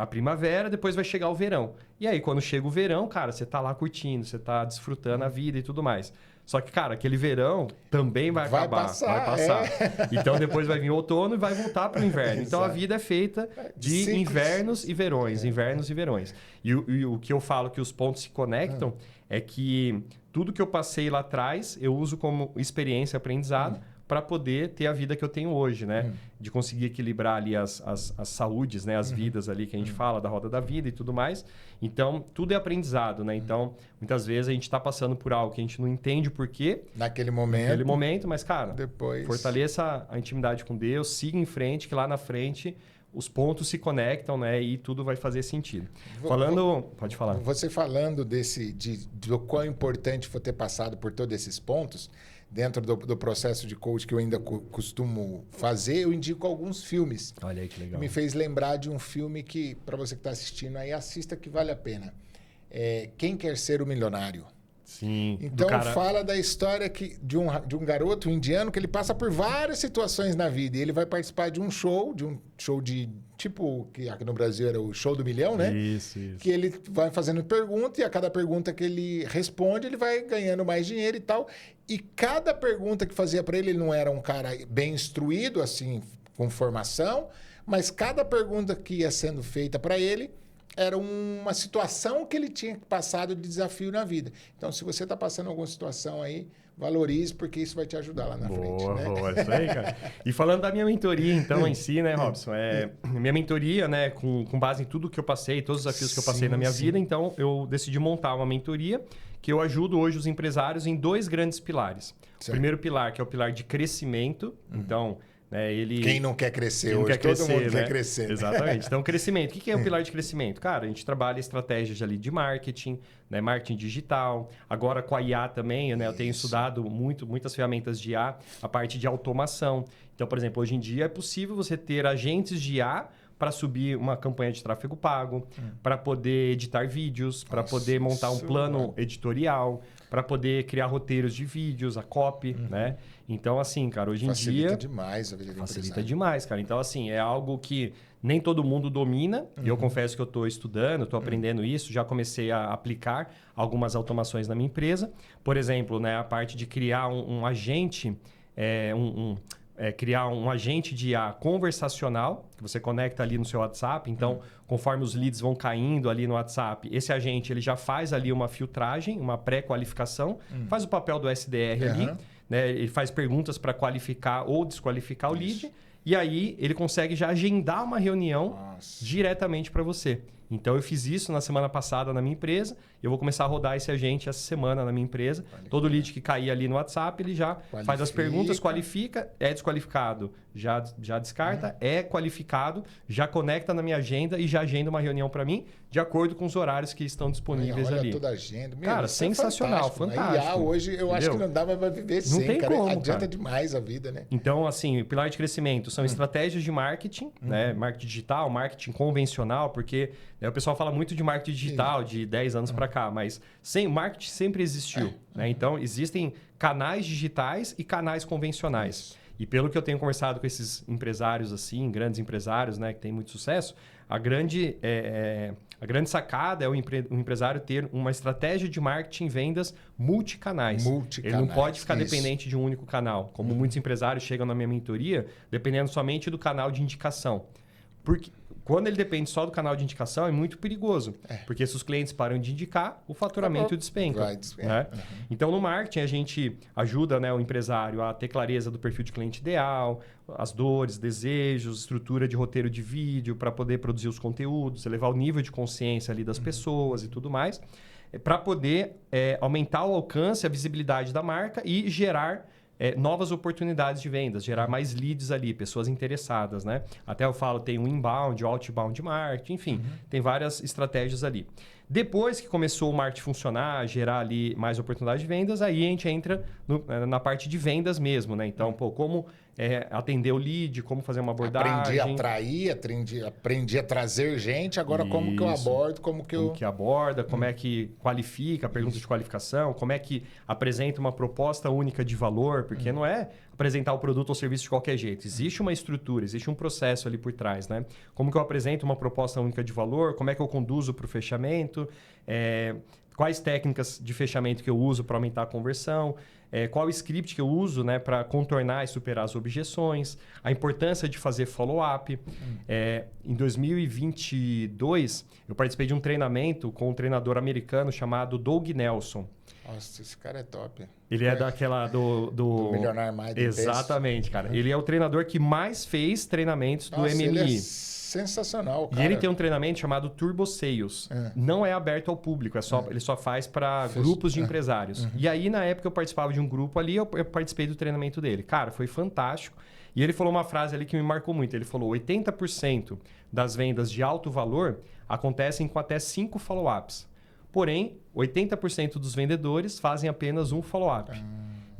a primavera, depois vai chegar o verão. E aí, quando chega o verão, cara, você tá lá curtindo, você tá desfrutando a vida e tudo mais. Só que, cara, aquele verão também vai acabar. Vai passar. Então, depois vai vir o outono e vai voltar para o inverno. Então, a vida é feita de invernos e verões. Invernos e verões. E o que eu falo que os pontos se conectam é que tudo que eu passei lá atrás, eu uso como experiência, aprendizado, para poder ter a vida que eu tenho hoje, né? De conseguir equilibrar ali as saúdes, né? As vidas ali que a gente fala, da roda da vida e tudo mais. Então, tudo é aprendizado, né? Então, muitas vezes a gente está passando por algo que a gente não entende o porquê. Naquele momento, mas, cara, fortaleça a intimidade com Deus, siga em frente, que lá na frente os pontos se conectam, né? E tudo vai fazer sentido. Pode falar. Você falando do quão importante foi ter passado por todos esses pontos, dentro do processo de coach que eu ainda costumo fazer, eu indico alguns filmes. Olha aí que legal. Me fez lembrar de um filme que, para você que está assistindo aí, assista que vale a pena. Quem Quer Ser o Milionário? Sim. Então, fala da história de um garoto indiano que ele passa por várias situações na vida. E ele vai participar de um show de tipo, que aqui no Brasil era o Show do Milhão, né? Isso. Que ele vai fazendo pergunta e a cada pergunta que ele responde, ele vai ganhando mais dinheiro e tal. E cada pergunta que fazia para ele não era um cara bem instruído, assim, com formação, mas cada pergunta que ia sendo feita para ele era uma situação que ele tinha passado de desafio na vida. Então, se você está passando alguma situação aí, valorize, porque isso vai te ajudar lá na frente. Né? Boa, isso aí, cara. E falando da minha mentoria, então, em si, né, Robson? Minha mentoria, né, com base em tudo que eu passei, todos os desafios que eu passei na minha vida, então, eu decidi montar uma mentoria que eu ajudo hoje os empresários em 2 grandes pilares. Certo. O primeiro pilar, que é o pilar de crescimento. Então, né? Quem não quer crescer hoje? Todo mundo quer crescer. Né? Exatamente. Então, crescimento. O que é o pilar de crescimento? Cara, a gente trabalha estratégias ali de marketing, né? Marketing digital. Agora com a IA também, né? Eu tenho estudado muitas ferramentas de IA, a parte de automação. Então, por exemplo, hoje em dia é possível você ter agentes de IA para subir uma campanha de tráfego pago, para poder editar vídeos, para poder montar um plano editorial, para poder criar roteiros de vídeos, a copy, né? Então, assim, cara, hoje em dia... Facilita demais a vida do empresário. Facilita demais, cara. Então, assim, é algo que nem todo mundo domina. E eu confesso que eu estou estudando, estou aprendendo isso. Já comecei a aplicar algumas automações na minha empresa. Por exemplo, né, a parte de criar um agente... criar um agente de IA conversacional, que você conecta ali no seu WhatsApp. Então, conforme os leads vão caindo ali no WhatsApp, esse agente ele já faz ali uma filtragem, uma pré-qualificação, faz o papel do SDR ali, né? Ele faz perguntas para qualificar ou desqualificar o lead, e aí ele consegue já agendar uma reunião diretamente para você. Então, eu fiz isso na semana passada na minha empresa. Eu vou começar a rodar esse agente essa semana na minha empresa. Todo lead que cair ali no WhatsApp, ele já faz as perguntas, qualifica, é desqualificado, já descarta, é qualificado, já conecta na minha agenda e já agenda uma reunião para mim, de acordo com os horários que estão disponíveis olha ali. Toda a agenda. Meu, cara, sensacional, fantástico. A IA hoje, eu acho que não dá mais para viver sem, tem cara. Como, adianta cara. demais a vida, né? Então, assim, o pilar de crescimento são estratégias de marketing, né? Marketing digital, marketing convencional, porque né, o pessoal fala muito de marketing digital de 10 anos para cá, mas marketing sempre existiu. Né? Então, existem canais digitais e canais convencionais. E pelo que eu tenho conversado com esses empresários, assim, grandes empresários, né, que têm muito sucesso, a grande sacada é o empresário ter uma estratégia de marketing e vendas multicanais. Ele não pode ficar dependente de um único canal. Como muitos empresários chegam na minha mentoria, dependendo somente do canal de indicação. Porque quando ele depende só do canal de indicação, é muito perigoso. Porque se os clientes param de indicar, o faturamento despenca. Né? Então, no marketing, a gente ajuda, né, o empresário a ter clareza do perfil de cliente ideal, as dores, desejos, estrutura de roteiro de vídeo para poder produzir os conteúdos, elevar o nível de consciência ali das pessoas e tudo mais, para poder aumentar o alcance, a visibilidade da marca e gerar novas oportunidades de vendas, gerar mais leads ali, pessoas interessadas, né? Até eu falo, tem o inbound, o outbound marketing, enfim, tem várias estratégias ali. Depois que começou o marketing funcionar, gerar ali mais oportunidades de vendas, aí a gente entra na parte de vendas mesmo, né? Então, como atender o lead, como fazer uma abordagem. Aprendi a atrair, aprendi a trazer gente, agora como que eu abordo, como que aborda, como é que qualifica, pergunta de qualificação, como é que apresenta uma proposta única de valor, porque não é apresentar o produto ou serviço de qualquer jeito. Existe uma estrutura, existe um processo ali por trás, né? Como que eu apresento uma proposta única de valor, como é que eu conduzo para o fechamento, quais técnicas de fechamento que eu uso para aumentar a conversão, qual o script que eu uso, né, para contornar e superar as objeções, a importância de fazer follow-up. Em 2022, eu participei de um treinamento com um treinador americano chamado Doug Nelson. Nossa, esse cara é top. Ele é daquela do Milionário Mais do Exatamente, cara. Ele é o treinador que mais fez treinamentos do MMI. Ele é sensacional, cara. E ele tem um treinamento chamado Turbo Sales. Não é aberto ao público, ele só faz para grupos de empresários. E aí, na época, eu participava de um grupo ali, eu participei do treinamento dele. Cara, foi fantástico. E ele falou uma frase ali que me marcou muito. Ele falou, 80% das vendas de alto valor acontecem com até 5 follow-ups. Porém, 80% dos vendedores fazem apenas um follow-up.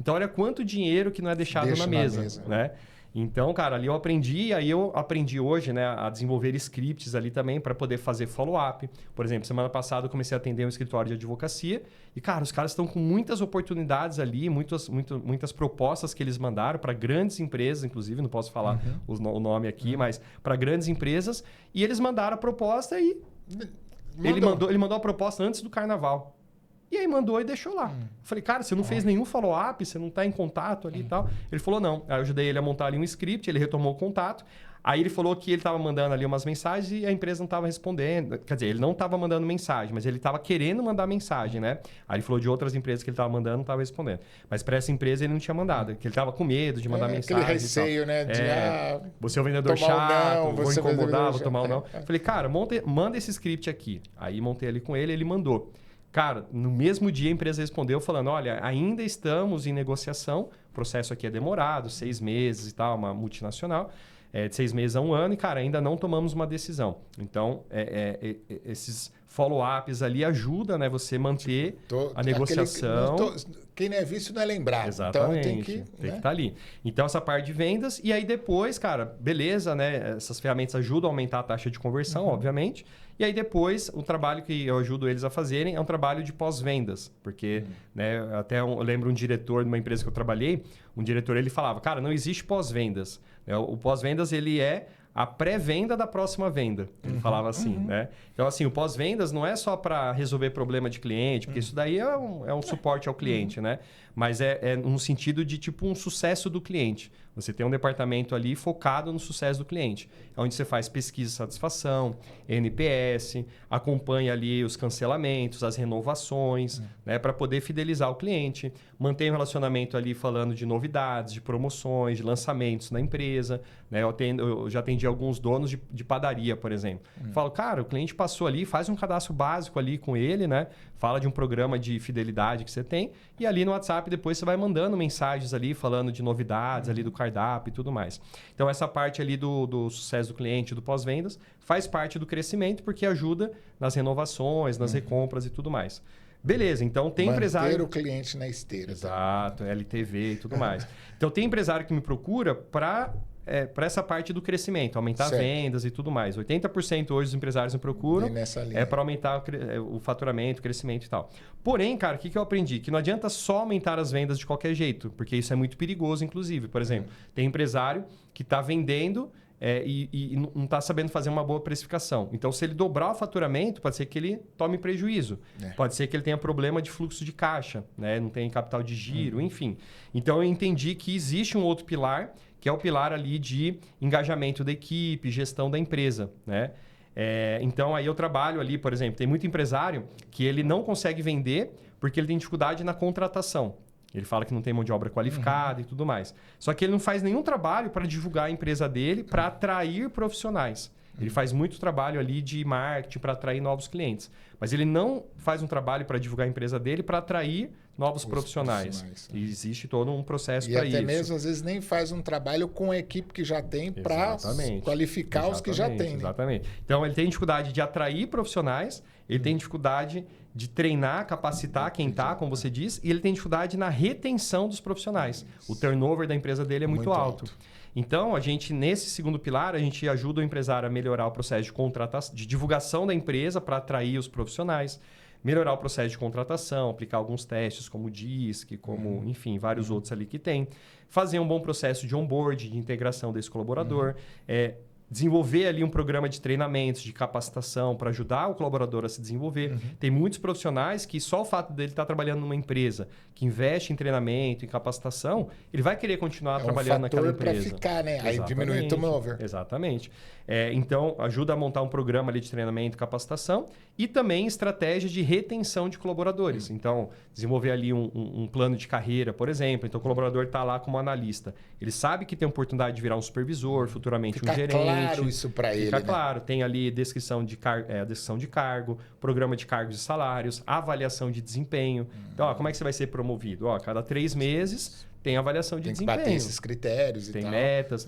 Então, olha quanto dinheiro que não é deixado na mesa. Né? Então, cara, ali eu aprendi, aí eu aprendi hoje, né, a desenvolver scripts ali também para poder fazer follow-up. Por exemplo, semana passada eu comecei a atender um escritório de advocacia e, cara, os caras estão com muitas oportunidades ali, muitas propostas que eles mandaram para grandes empresas, inclusive, não posso falar o nome aqui, mas para grandes empresas, e eles mandaram a proposta e... Ele mandou a proposta antes do carnaval. E aí mandou e deixou lá. Eu falei, cara, você não fez nenhum follow-up, você não está em contato ali e tal. Ele falou, não. Aí eu ajudei ele a montar ali um script, ele retomou o contato. Aí ele falou que ele estava mandando ali umas mensagens e a empresa não estava respondendo. Quer dizer, ele não estava mandando mensagem, mas ele estava querendo mandar mensagem, né? Aí ele falou de outras empresas que ele estava mandando, não estava respondendo. Mas para essa empresa ele não tinha mandado, que ele estava com medo de mandar mensagem. Aquele receio, né? De, você é um vendedor chato, vou incomodar, vou tomar ou não. Falei, cara, manda esse script aqui. Aí montei ali com ele mandou. Cara, no mesmo dia a empresa respondeu falando, olha, ainda estamos em negociação, processo aqui é demorado, 6 meses e tal, uma multinacional, de 6 meses a 1 ano, e, cara, ainda não tomamos uma decisão. Então, esses follow-ups ali ajudam, né, você manter a negociação. Quem não é visto não é lembrado. Exatamente. Então, tem que estar ali. Então, essa parte de vendas. E aí, depois, cara, beleza, né? Essas ferramentas ajudam a aumentar a taxa de conversão, obviamente. E aí, depois, o trabalho que eu ajudo eles a fazerem é um trabalho de pós-vendas. Porque, né, eu lembro um diretor de uma empresa que eu trabalhei, um diretor, ele falava, cara, não existe pós-vendas. O pós-vendas, ele é a pré-venda da próxima venda. Ele falava assim, né? Então, assim, o pós-vendas não é só para resolver problema de cliente, porque isso daí é um suporte ao cliente, né? Mas é no sentido de, tipo, um sucesso do cliente. Você tem um departamento ali focado no sucesso do cliente, onde você faz pesquisa de satisfação, NPS, acompanha ali os cancelamentos, as renovações, né, para poder fidelizar o cliente, mantém o relacionamento ali falando de novidades, de promoções, de lançamentos na empresa. Né? Eu já atendi alguns donos de padaria, por exemplo. Falo, cara, o cliente passou ali, faz um cadastro básico ali com ele, né? Fala de um programa de fidelidade que você tem, e ali no WhatsApp depois você vai mandando mensagens ali falando de novidades ali do cardápio e tudo mais. Então essa parte ali do sucesso do cliente, do pós-vendas, faz parte do crescimento porque ajuda nas renovações, nas recompras e tudo mais. Beleza, então tem empresário... Manter o cliente na esteira. Exato, LTV e tudo mais. Então tem empresário que me procura para essa parte do crescimento, aumentar vendas e tudo mais. 80% hoje dos empresários me procuram para aumentar o faturamento, o crescimento e tal. Porém, cara, o que eu aprendi? Que não adianta só aumentar as vendas de qualquer jeito, porque isso é muito perigoso, inclusive. Por exemplo, tem empresário que está vendendo e não está sabendo fazer uma boa precificação. Então, se ele dobrar o faturamento, pode ser que ele tome prejuízo. Pode ser que ele tenha problema de fluxo de caixa, né? Não tem capital de giro, enfim. Então, eu entendi que existe um outro pilar, que é o pilar ali de engajamento da equipe, gestão da empresa, né? Então, aí eu trabalho ali, por exemplo, tem muito empresário que ele não consegue vender porque ele tem dificuldade na contratação. Ele fala que não tem mão de obra qualificada e tudo mais. Só que ele não faz nenhum trabalho para divulgar a empresa dele, para atrair profissionais. Ele faz muito trabalho ali de marketing para atrair novos clientes. Mas ele não faz um trabalho para divulgar a empresa dele para atrair novos profissionais. E existe todo um processo para isso. E até mesmo, às vezes, nem faz um trabalho com a equipe que já tem para qualificar os que já tem. Né? Exatamente. Então, ele tem dificuldade de atrair profissionais, ele tem dificuldade de treinar, capacitar quem está, como você diz, e ele tem dificuldade na retenção dos profissionais. O turnover da empresa dele é muito alto. Então, a gente, nesse segundo pilar, a gente ajuda o empresário a melhorar o processo de contratação, de divulgação da empresa para atrair os profissionais, melhorar o processo de contratação, aplicar alguns testes como o DISC, como, enfim, vários outros ali que tem. Fazer um bom processo de onboard, de integração desse colaborador. Desenvolver ali um programa de treinamentos, de capacitação para ajudar o colaborador a se desenvolver. Tem muitos profissionais que só o fato dele estar trabalhando numa empresa que investe em treinamento, em capacitação, ele vai querer continuar trabalhando naquela empresa. Para ficar, né? Aí diminui o turnover. Exatamente. Então, ajuda a montar um programa ali de treinamento e capacitação e também estratégia de retenção de colaboradores. Então, desenvolver ali um plano de carreira, por exemplo. Então, o colaborador está lá como analista. Ele sabe que tem a oportunidade de virar um supervisor, futuramente um gerente. Claro isso para ele. Fica claro. Tem ali descrição de cargo, programa de cargos e salários, avaliação de desempenho. Então, como é que você vai ser promovido? A cada 3 meses tem avaliação de desempenho. Tem que bater esses critérios e tal. Tem metas.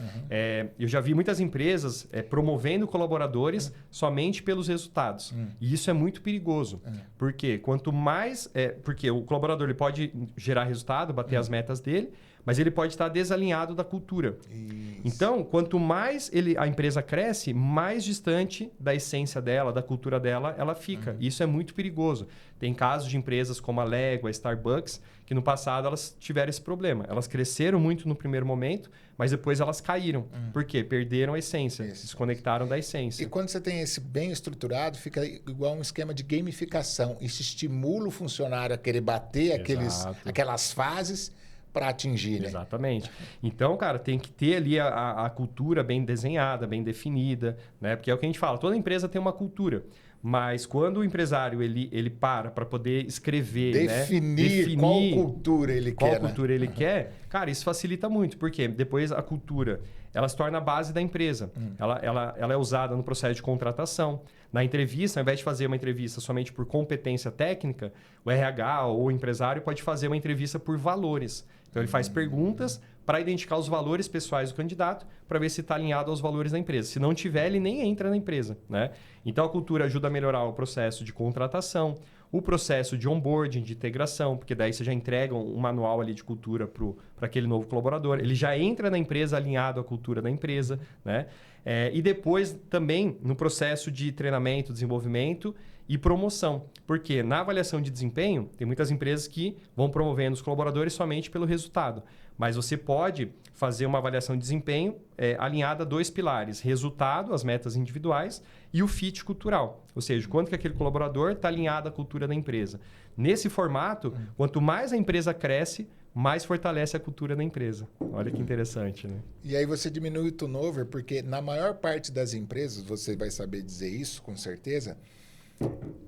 Eu já vi muitas empresas promovendo colaboradores somente pelos resultados. E isso é muito perigoso. Por quê? Quanto mais... porque o colaborador ele pode gerar resultado, bater as metas dele, mas ele pode estar desalinhado da cultura. Isso. Então, quanto mais a empresa cresce, mais distante da essência dela, da cultura dela, ela fica. Isso é muito perigoso. Tem casos de empresas como a Lego, a Starbucks, que no passado elas tiveram esse problema. Elas cresceram muito no primeiro momento, mas depois elas caíram. Por quê? Perderam a essência, se desconectaram da essência. E quando você tem esse bem estruturado, fica igual um esquema de gamificação. Isso estimula o funcionário a querer bater aquelas fases para atingir, né? Exatamente. Então, cara, tem que ter ali a cultura bem desenhada, bem definida, né? Porque é o que a gente fala, toda empresa tem uma cultura. Mas quando o empresário ele para poder escrever, definir qual cultura ele quer, qual cultura ele quer, cara, isso facilita muito, porque depois a cultura ela se torna a base da empresa. Ela é usada no processo de contratação. Na entrevista, ao invés de fazer uma entrevista somente por competência técnica, o RH ou o empresário pode fazer uma entrevista por valores. Então, ele faz perguntas para identificar os valores pessoais do candidato, para ver se está alinhado aos valores da empresa. Se não tiver, ele nem entra na empresa, né? Então, a cultura ajuda a melhorar o processo de contratação, o processo de onboarding, de integração, porque daí você já entrega um manual ali de cultura para aquele novo colaborador. Ele já entra na empresa alinhado à cultura da empresa, né? E depois também no processo de treinamento, desenvolvimento e promoção. Porque na avaliação de desempenho, tem muitas empresas que vão promovendo os colaboradores somente pelo resultado. Mas você pode fazer uma avaliação de desempenho alinhada a 2 pilares. Resultado, as metas individuais, e o fit cultural. Ou seja, quanto que aquele colaborador está alinhado à cultura da empresa. Nesse formato, quanto mais a empresa cresce, mais fortalece a cultura da empresa. Olha que interessante, né? E aí você diminui o turnover, porque na maior parte das empresas, você vai saber dizer isso com certeza,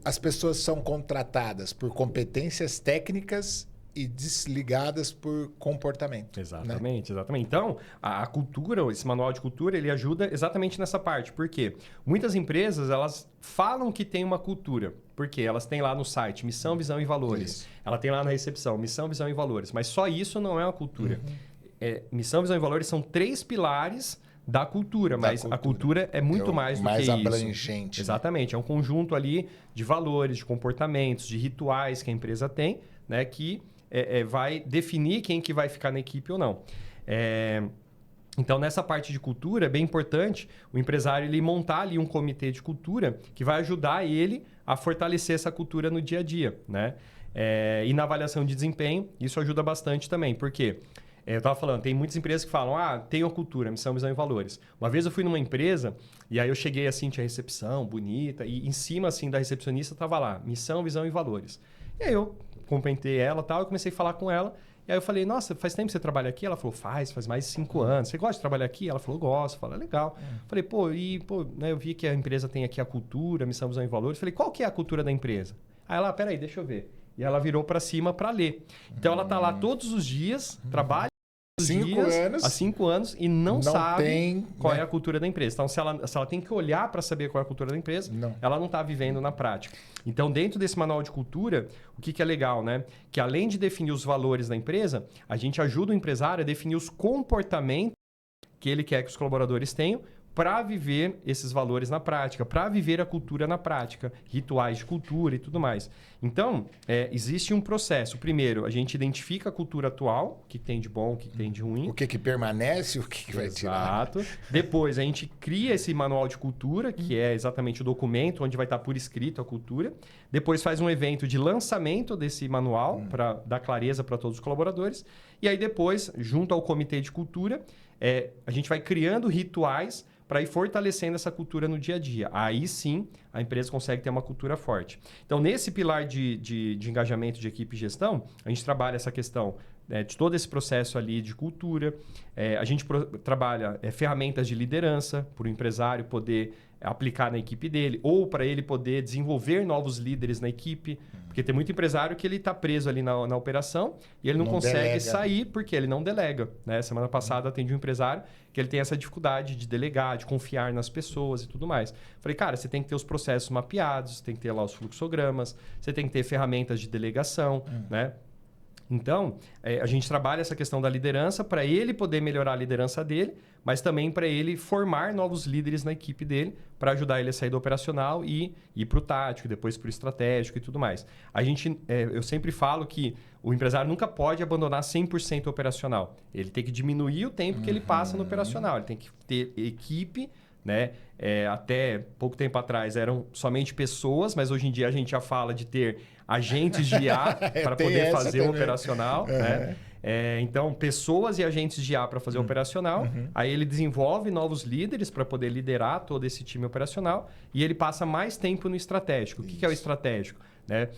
as pessoas são contratadas por competências técnicas e desligadas por comportamento. Exatamente, né? Exatamente. Então, a cultura, esse manual de cultura, ele ajuda exatamente nessa parte. Por quê? Muitas empresas, elas falam que tem uma cultura. Porque elas têm lá no site missão, visão e valores. Isso. Ela tem lá na recepção missão, visão e valores. Mas só isso não é uma cultura. Missão, visão e valores são 3 pilares da cultura, mas a cultura é muito mais do que isso. Mais abrangente. Exatamente. É um conjunto ali de valores, de comportamentos, de rituais que a empresa tem, né, que vai definir quem que vai ficar na equipe ou não. Então, nessa parte de cultura, é bem importante o empresário ele montar ali um comitê de cultura que vai ajudar ele a fortalecer essa cultura no dia a dia, né? E na avaliação de desempenho, isso ajuda bastante também, porque eu estava falando, tem muitas empresas que falam, tenho a cultura, missão, visão e valores. Uma vez eu fui numa empresa e aí eu cheguei assim, tinha recepção bonita e em cima assim da recepcionista estava lá, missão, visão e valores. E aí eu cumprimentei ela e tal, eu comecei a falar com ela. E aí eu falei, nossa, faz tempo que você trabalha aqui? Ela falou, faz mais de 5 anos. Você gosta de trabalhar aqui? Ela falou, gosto. Eu falei, legal. Falei, né, eu vi que a empresa tem aqui a cultura, missão, visão e valores. Falei, qual que é a cultura da empresa? Aí ela, peraí, deixa eu ver. E ela virou para cima para ler. Então ela tá lá todos os dias, trabalha há 5 anos e não sabe qual é a cultura da empresa. Então, se ela tem que olhar para saber qual é a cultura da empresa, ela não está vivendo na prática. Então, dentro desse manual de cultura, o que é legal, né? Que além de definir os valores da empresa, a gente ajuda o empresário a definir os comportamentos que ele quer que os colaboradores tenham para viver esses valores na prática, para viver a cultura na prática, rituais de cultura e tudo mais. Então, existe um processo. Primeiro, a gente identifica a cultura atual, o que tem de bom, o que tem de ruim. O que permanece, o que vai tirar. Exato. Depois, a gente cria esse manual de cultura, que é exatamente o documento onde vai estar por escrito a cultura. Depois, faz um evento de lançamento desse manual para dar clareza para todos os colaboradores. E aí, depois, junto ao comitê de cultura, a gente vai criando rituais para ir fortalecendo essa cultura no dia a dia. Aí sim, a empresa consegue ter uma cultura forte. Então, nesse pilar de engajamento de equipe e gestão, a gente trabalha essa questão de todo esse processo ali de cultura. A gente trabalha ferramentas de liderança para o empresário poder aplicar na equipe dele ou para ele poder desenvolver novos líderes na equipe. Porque tem muito empresário que ele está preso ali na operação e ele não consegue sair porque ele não delega, né? Semana passada atendi um empresário que ele tem essa dificuldade de delegar, de confiar nas pessoas e tudo mais. Falei, cara, você tem que ter os processos mapeados, tem que ter lá os fluxogramas, você tem que ter ferramentas de delegação, né? Então, a gente trabalha essa questão da liderança para ele poder melhorar a liderança dele, mas também para ele formar novos líderes na equipe dele para ajudar ele a sair do operacional e ir para o tático, depois para o estratégico e tudo mais. Eu sempre falo que o empresário nunca pode abandonar 100% operacional. Ele tem que diminuir o tempo que ele passa no operacional. Ele tem que ter equipe, né? Até pouco tempo atrás eram somente pessoas, mas hoje em dia a gente já fala de ter agentes de IA para poder fazer o operacional. Né? Então, pessoas e agentes de IA para fazer o operacional. Aí ele desenvolve novos líderes para poder liderar todo esse time operacional e ele passa mais tempo no estratégico. O que é o estratégico? Né?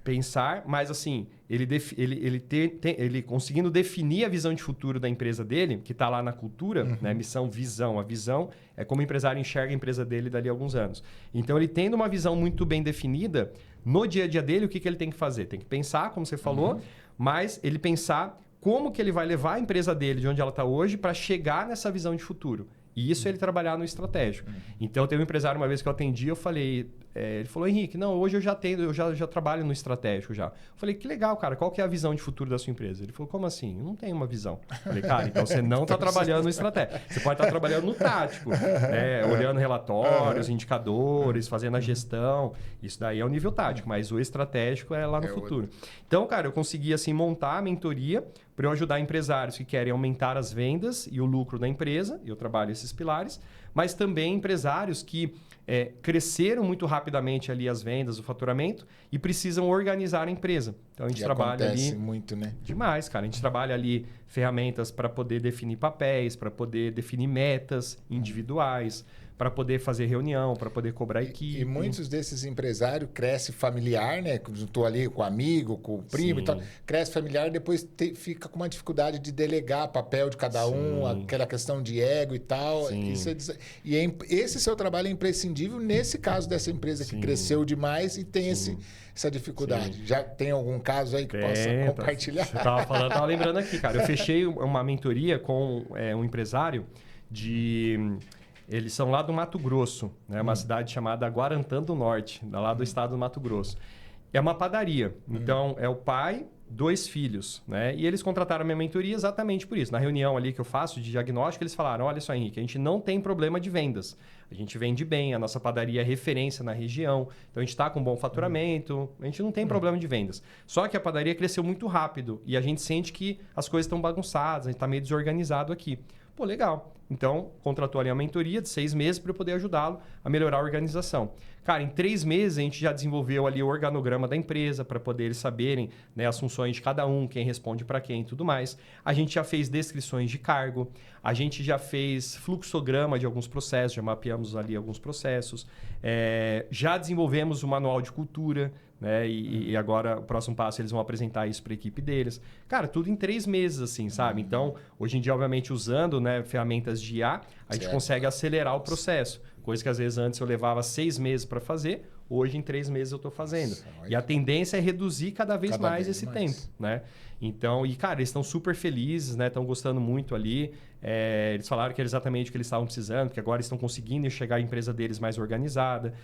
Pensar, mas assim, ele conseguindo definir a visão de futuro da empresa dele, que está lá na cultura, né? Missão, visão. A visão é como o empresário enxerga a empresa dele dali a alguns anos. Então, ele tendo uma visão muito bem definida, no dia a dia dele, o que ele tem que fazer? Tem que pensar, como você falou, mas ele pensar como que ele vai levar a empresa dele de onde ela está hoje para chegar nessa visão de futuro. E isso ele trabalhar no estratégico. Então, teve um empresário uma vez que eu atendi, eu falei, ele falou, Henrique, não, hoje eu já trabalho no estratégico já. Eu falei, que legal, cara, qual que é a visão de futuro da sua empresa? Ele falou, como assim? Eu não tenho uma visão. Eu falei, cara, então você não está trabalhando no estratégico. Você pode estar trabalhando no tático, né? Olhando relatórios, indicadores, fazendo a gestão. Isso daí é o nível tático, mas o estratégico é lá no futuro. Então, cara, eu consegui assim montar a mentoria para eu ajudar empresários que querem aumentar as vendas e o lucro da empresa, e eu trabalho esses pilares, mas também empresários que cresceram muito rapidamente ali as vendas, o faturamento, e precisam organizar a empresa. Então a gente trabalha ali muito, né? Demais, cara. A gente trabalha ali ferramentas para poder definir papéis, para poder definir metas individuais, para poder fazer reunião, para poder cobrar equipe. E muitos desses empresários crescem familiar, né? Estou ali com o amigo, com o primo e tal. Cresce familiar e depois fica com uma dificuldade de delegar papel de cada um, aquela questão de ego e tal. Esse seu trabalho é imprescindível nesse caso dessa empresa que cresceu demais e tem essa dificuldade. Já tem algum caso aí que possa compartilhar? Você estava lembrando aqui, cara. Eu fechei uma mentoria com um empresário de... Eles são lá do Mato Grosso, né? Uma cidade chamada Guarantã do Norte, lá do estado do Mato Grosso. É uma padaria. Então, é o pai, 2 filhos, né? E eles contrataram a minha mentoria exatamente por isso. Na reunião ali que eu faço de diagnóstico, eles falaram, olha só, Henrique, a gente não tem problema de vendas. A gente vende bem, a nossa padaria é referência na região. Então, a gente está com bom faturamento, a gente não tem problema de vendas. Só que a padaria cresceu muito rápido e a gente sente que as coisas estão bagunçadas, a gente está meio desorganizado aqui. Pô, legal. Então, contratou ali uma mentoria de 6 meses para eu poder ajudá-lo a melhorar a organização. Cara, em 3 meses a gente já desenvolveu ali o organograma da empresa para poder eles saberem, né, as funções de cada um, quem responde para quem e tudo mais. A gente já fez descrições de cargo, a gente já fez fluxograma de alguns processos, já mapeamos ali alguns processos, já desenvolvemos o manual de cultura, né? E agora, o próximo passo, eles vão apresentar isso para a equipe deles. Cara, tudo em 3 meses, assim, sabe? Então, hoje em dia, obviamente, usando, né, ferramentas de IA, a gente consegue acelerar o processo. Coisa que, às vezes, antes eu levava 6 meses para fazer, hoje, em 3 meses, eu estou fazendo. E a tendência é reduzir cada vez mais esse tempo, né? Então, cara, eles estão super felizes, né? Estão gostando muito ali. Eles falaram que era exatamente o que eles estavam precisando, porque agora estão conseguindo enxergar a empresa deles mais organizada,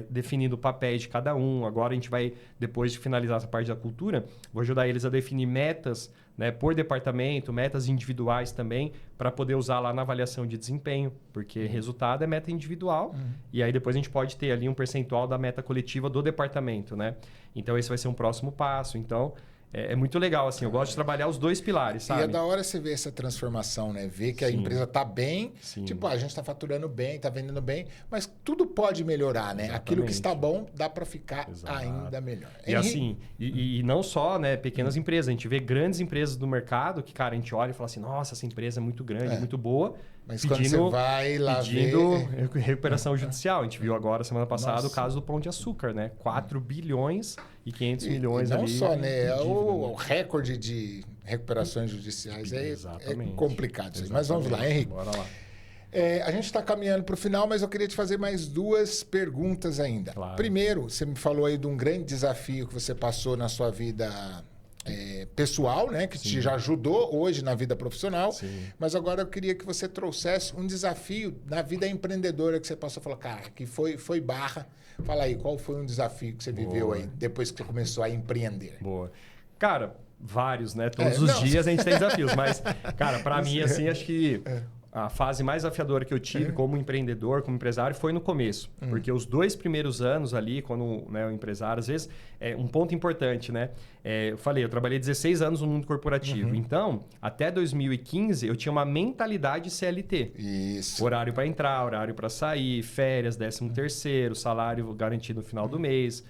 definindo papéis de cada um. Agora a gente vai, depois de finalizar essa parte da cultura, vou ajudar eles a definir metas, né, por departamento, metas individuais também, para poder usar lá na avaliação de desempenho, porque resultado é meta individual, e aí depois a gente pode ter ali um percentual da meta coletiva do departamento, né? Então esse vai ser um próximo passo. Então, é muito legal, assim. Eu gosto de trabalhar os 2 pilares, sabe? E é da hora você ver essa transformação, né? Ver que a empresa está bem. Tipo, a gente está faturando bem, está vendendo bem. Mas tudo pode melhorar, né? Exatamente. Aquilo que está bom, dá para ficar ainda melhor. E assim, e não só, né, pequenas empresas. A gente vê grandes empresas do mercado que, cara, a gente olha e fala assim, nossa, essa empresa é muito grande, muito boa. Mas quando você vai lá ver... recuperação judicial. A gente viu agora, semana passada, o caso do Pão de Açúcar, né? 4 bilhões e 500 milhões não ali. Não só, né? O recorde de recuperações judiciais é complicado. Mas vamos lá, Henrique. Bora lá. A gente está caminhando para o final, mas eu queria te fazer mais 2 perguntas ainda. Claro. Primeiro, você me falou aí de um grande desafio que você passou na sua vida... pessoal, né? Que te já ajudou hoje na vida profissional. Mas agora eu queria que você trouxesse um desafio na vida empreendedora que você passou. Falou, cara, que foi barra. Fala aí, qual foi um desafio que você viveu aí depois que você começou a empreender? Boa. Cara, vários, né? Todos os dias a gente tem desafios. Mas, cara, para mim, assim, acho que... A fase mais desafiadora que eu tive como empreendedor, como empresário, foi no começo. Porque os 2 primeiros anos ali, quando, né, o empresário, às vezes, um ponto importante, né? Eu falei, eu trabalhei 16 anos no mundo corporativo. Então, até 2015, eu tinha uma mentalidade CLT. Isso. Horário para entrar, horário para sair, férias, 13º, salário garantido no final do mês.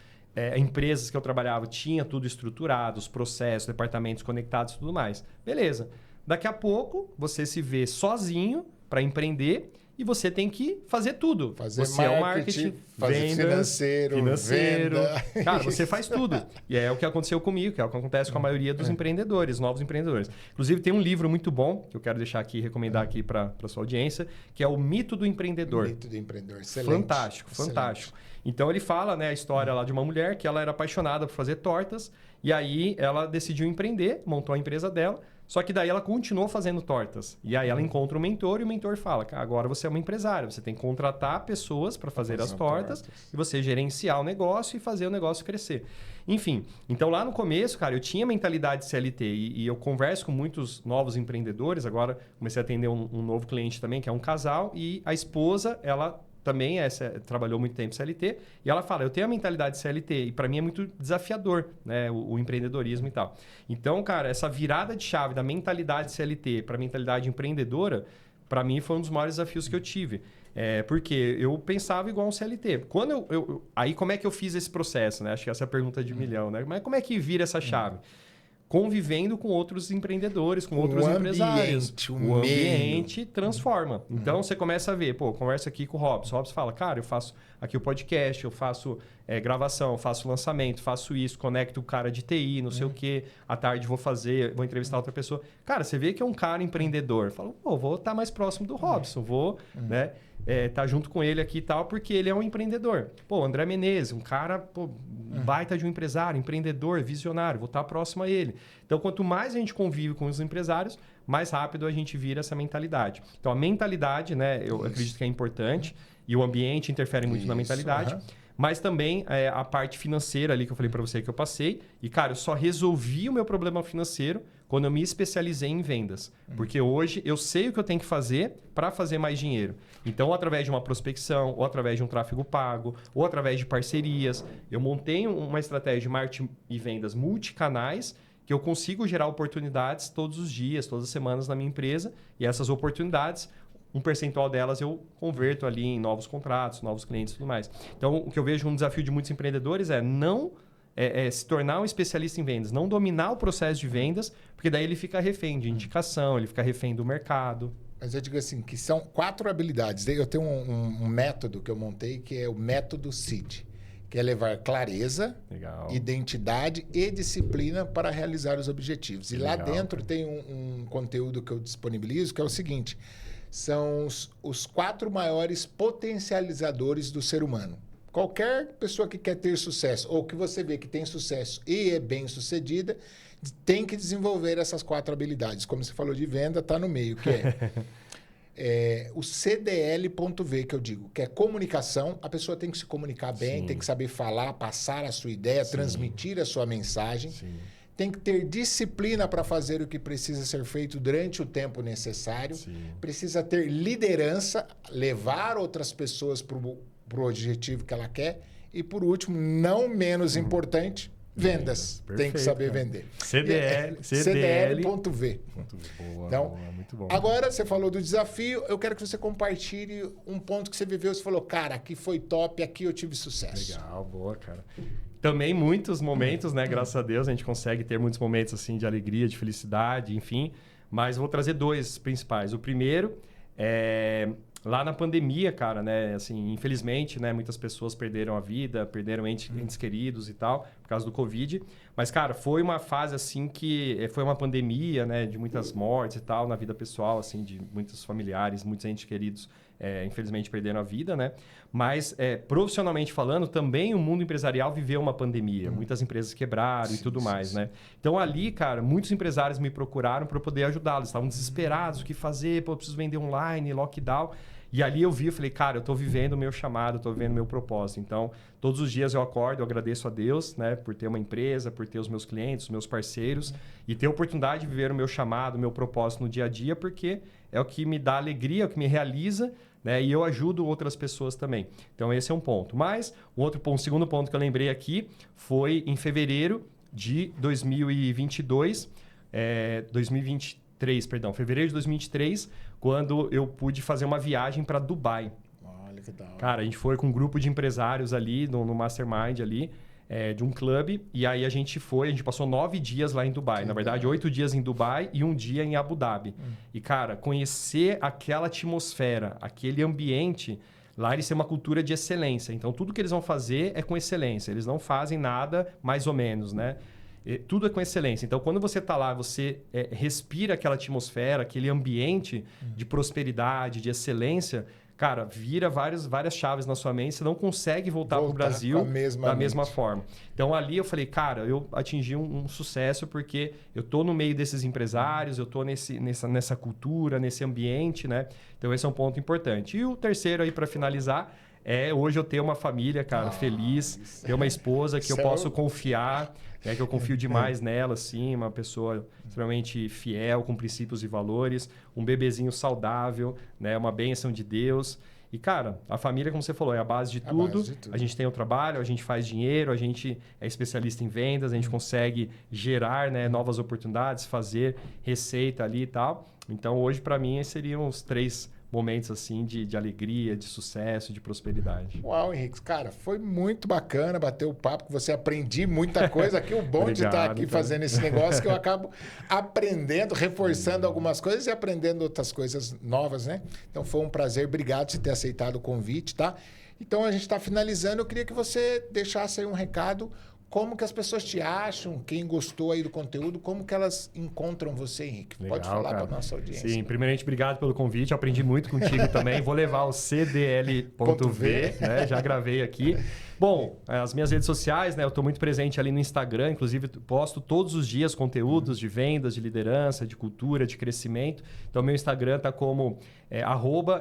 Empresas que eu trabalhava tinha tudo estruturado, os processos, departamentos conectados e tudo mais. Beleza. Daqui a pouco, você se vê sozinho para empreender e você tem que fazer tudo. Fazer você marketing, fazer vendas, financeiro. Venda. Cara, você faz tudo. E é o que aconteceu comigo, que é o que acontece com a maioria dos empreendedores, novos empreendedores. Inclusive, tem um livro muito bom, que eu quero deixar aqui, recomendar aqui para a sua audiência, que é O Mito do Empreendedor. O Mito do Empreendedor. Excelente. Fantástico, fantástico. Então, ele fala, né, a história lá de uma mulher que ela era apaixonada por fazer tortas e aí ela decidiu empreender, montou a empresa dela. Só que daí ela continuou fazendo tortas. E aí ela encontra o mentor e o mentor fala, cara, agora você é uma empresária, você tem que contratar pessoas para fazer as tortas e você gerenciar o negócio e fazer o negócio crescer. Enfim, então lá no começo, cara, eu tinha mentalidade CLT e eu converso com muitos novos empreendedores. Agora comecei a atender um novo cliente também, que é um casal, e a esposa, ela também trabalhou muito tempo CLT, e ela fala, eu tenho a mentalidade CLT, e para mim é muito desafiador, né, o empreendedorismo e tal. Então, cara, essa virada de chave da mentalidade CLT para a mentalidade empreendedora, para mim foi um dos maiores desafios que eu tive. Porque eu pensava igual um CLT. Quando aí como é que eu fiz esse processo, né? Acho que essa é a pergunta de milhão, né? Mas como é que vira essa chave? Convivendo com outros empreendedores, com outros empresários. O ambiente transforma. Então, você começa a ver, conversa aqui com o Robson. O Robson fala, cara, eu faço aqui o podcast, eu faço gravação, eu faço lançamento, faço isso, conecto o cara de TI, não sei o quê. À tarde vou entrevistar outra pessoa. Cara, você vê que é um cara empreendedor. Fala, vou estar mais próximo do Robson, vou, né? Tá junto com ele aqui e tal, porque ele é um empreendedor. André Menezes, um cara baita de um empresário, empreendedor, visionário, vou estar próximo a ele. Então, quanto mais a gente convive com os empresários, mais rápido a gente vira essa mentalidade. Então, a mentalidade, né, eu acredito que é importante, e o ambiente interfere muito na mentalidade. Mas também a parte financeira ali que eu falei para você que eu passei. E, cara, eu só resolvi o meu problema financeiro quando eu me especializei em vendas. Porque hoje eu sei o que eu tenho que fazer para fazer mais dinheiro. Então, ou através de uma prospecção, ou através de um tráfego pago, ou através de parcerias, eu montei uma estratégia de marketing e vendas multicanais que eu consigo gerar oportunidades todos os dias, todas as semanas na minha empresa. E essas oportunidades, um percentual delas eu converto ali em novos contratos, novos clientes e tudo mais. Então, o que eu vejo um desafio de muitos empreendedores é não se tornar um especialista em vendas, não dominar o processo de vendas, porque daí ele fica refém de indicação, ele fica refém do mercado. Mas eu digo assim, que são 4 habilidades. Eu tenho um método que eu montei, que é o método CID, que é levar clareza, identidade e disciplina para realizar os objetivos. E lá dentro tem um conteúdo que eu disponibilizo, que é o seguinte, são os 4 maiores potencializadores do ser humano. Qualquer pessoa que quer ter sucesso, ou que você vê que tem sucesso e é bem-sucedida, tem que desenvolver essas 4 habilidades. Como você falou de venda, está no meio, que é o CDL.V, que eu digo, que é comunicação. A pessoa tem que se comunicar bem, tem que saber falar, passar a sua ideia, transmitir a sua mensagem. Tem que ter disciplina para fazer o que precisa ser feito durante o tempo necessário. Precisa ter liderança, levar outras pessoas para o objetivo que ela quer. E, por último, não menos importante, vendas. Perfeito, tem que saber vender. CDL.V. Então, muito bom. Agora, você falou do desafio. Eu quero que você compartilhe um ponto que você viveu. Você falou, cara, aqui foi top, aqui eu tive sucesso. Legal, boa, cara. Também muitos momentos, né? Graças a Deus, a gente consegue ter muitos momentos assim de alegria, de felicidade, enfim. Mas vou trazer 2 principais. O primeiro é lá na pandemia, cara, né? Assim, infelizmente, né? Muitas pessoas perderam a vida, perderam entes queridos e tal, por causa do Covid. Mas, cara, foi uma fase assim que foi uma pandemia, né? De muitas mortes e tal na vida pessoal, assim, de muitos familiares, muitos entes queridos. Infelizmente perderam a vida, né? Mas profissionalmente falando, também o mundo empresarial viveu uma pandemia. Muitas empresas quebraram e tudo mais, né? Então ali, cara, muitos empresários me procuraram para poder ajudá-los. Estavam desesperados, o que fazer? Pô, eu preciso vender online, lockdown. E ali eu falei, cara, eu estou vivendo o meu chamado, estou vivendo o meu propósito. Então, todos os dias eu acordo, eu agradeço a Deus, né, por ter uma empresa, por ter os meus clientes, os meus parceiros e ter a oportunidade de viver o meu chamado, o meu propósito no dia a dia, porque é o que me dá alegria, é o que me realiza, né, e eu ajudo outras pessoas também. Então, esse é um ponto. Mas, o segundo ponto que eu lembrei aqui foi em fevereiro de 2023, fevereiro de 2023, quando eu pude fazer uma viagem para Dubai. Olha que da hora. Cara, a gente foi com um grupo de empresários ali, no Mastermind ali, de um clube. E aí a gente passou 9 dias lá em Dubai. Que Na verdade, 8 dias em Dubai e 1 dia em Abu Dhabi. E, cara, conhecer aquela atmosfera, aquele ambiente... Lá eles têm uma cultura de excelência. Então, tudo que eles vão fazer é com excelência. Eles não fazem nada mais ou menos, né? Tudo é com excelência. Então, quando você está lá, você respira aquela atmosfera, aquele ambiente de prosperidade, de excelência. cara, vira várias chaves na sua mente, você não consegue voltar para o Brasil da mesma forma. Então ali eu falei, cara, eu atingi um sucesso porque eu tô no meio desses empresários, eu tô nessa cultura, nesse ambiente, né? Então esse é um ponto importante. E o terceiro aí para finalizar hoje eu ter uma família, cara, feliz, ter uma esposa que eu posso confiar, né, que eu confio demais nela, assim, uma pessoa extremamente fiel, com princípios e valores, um bebezinho saudável, né, uma bênção de Deus. E, cara, a família, como você falou, é a base de tudo. A gente tem o trabalho, a gente faz dinheiro, a gente é especialista em vendas, a gente consegue gerar, né, novas oportunidades, fazer receita ali e tal. Então, hoje, para mim, esses seriam os 3 momentos assim de alegria, de sucesso, de prosperidade. Uau, Henrique, cara, foi muito bacana bater o papo com você, aprendi muita coisa aqui, o bom de estar aqui fazendo esse negócio que eu acabo aprendendo, reforçando algumas coisas e aprendendo outras coisas novas, né? Então foi um prazer, obrigado por ter aceitado o convite, tá? Então a gente está finalizando, eu queria que você deixasse aí um recado, como que as pessoas te acham, quem gostou aí do conteúdo, como que elas encontram você, Henrique? Legal, pode falar para a nossa audiência. Sim, primeiramente, obrigado pelo convite, eu aprendi muito contigo também. Vou levar o cdl.v, né? Já gravei aqui. Bom, as minhas redes sociais, né? Eu estou muito presente ali no Instagram, inclusive posto todos os dias conteúdos de vendas, de liderança, de cultura, de crescimento. Então, meu Instagram está como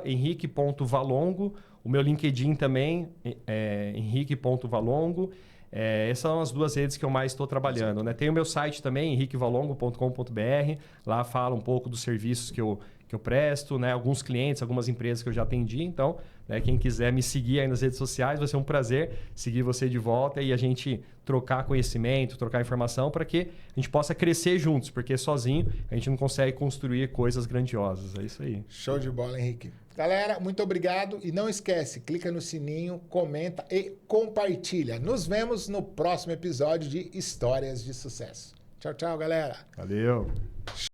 @henrique.valongo, o meu LinkedIn também é henrique.valongo. Essas são as 2 redes que eu mais estou trabalhando, né? Tem o meu site também, henriquevalongo.com.br. Lá fala um pouco dos serviços que eu presto, né? Alguns clientes, algumas empresas que eu já atendi. Então, né, quem quiser me seguir aí nas redes sociais, vai ser um prazer seguir você de volta e a gente trocar conhecimento, trocar informação para que a gente possa crescer juntos, porque sozinho a gente não consegue construir coisas grandiosas. É isso aí. Show de bola, Henrique. Galera, muito obrigado. E não esquece, clica no sininho, comenta e compartilha. Nos vemos no próximo episódio de Histórias de Sucesso. Tchau, tchau, galera. Valeu.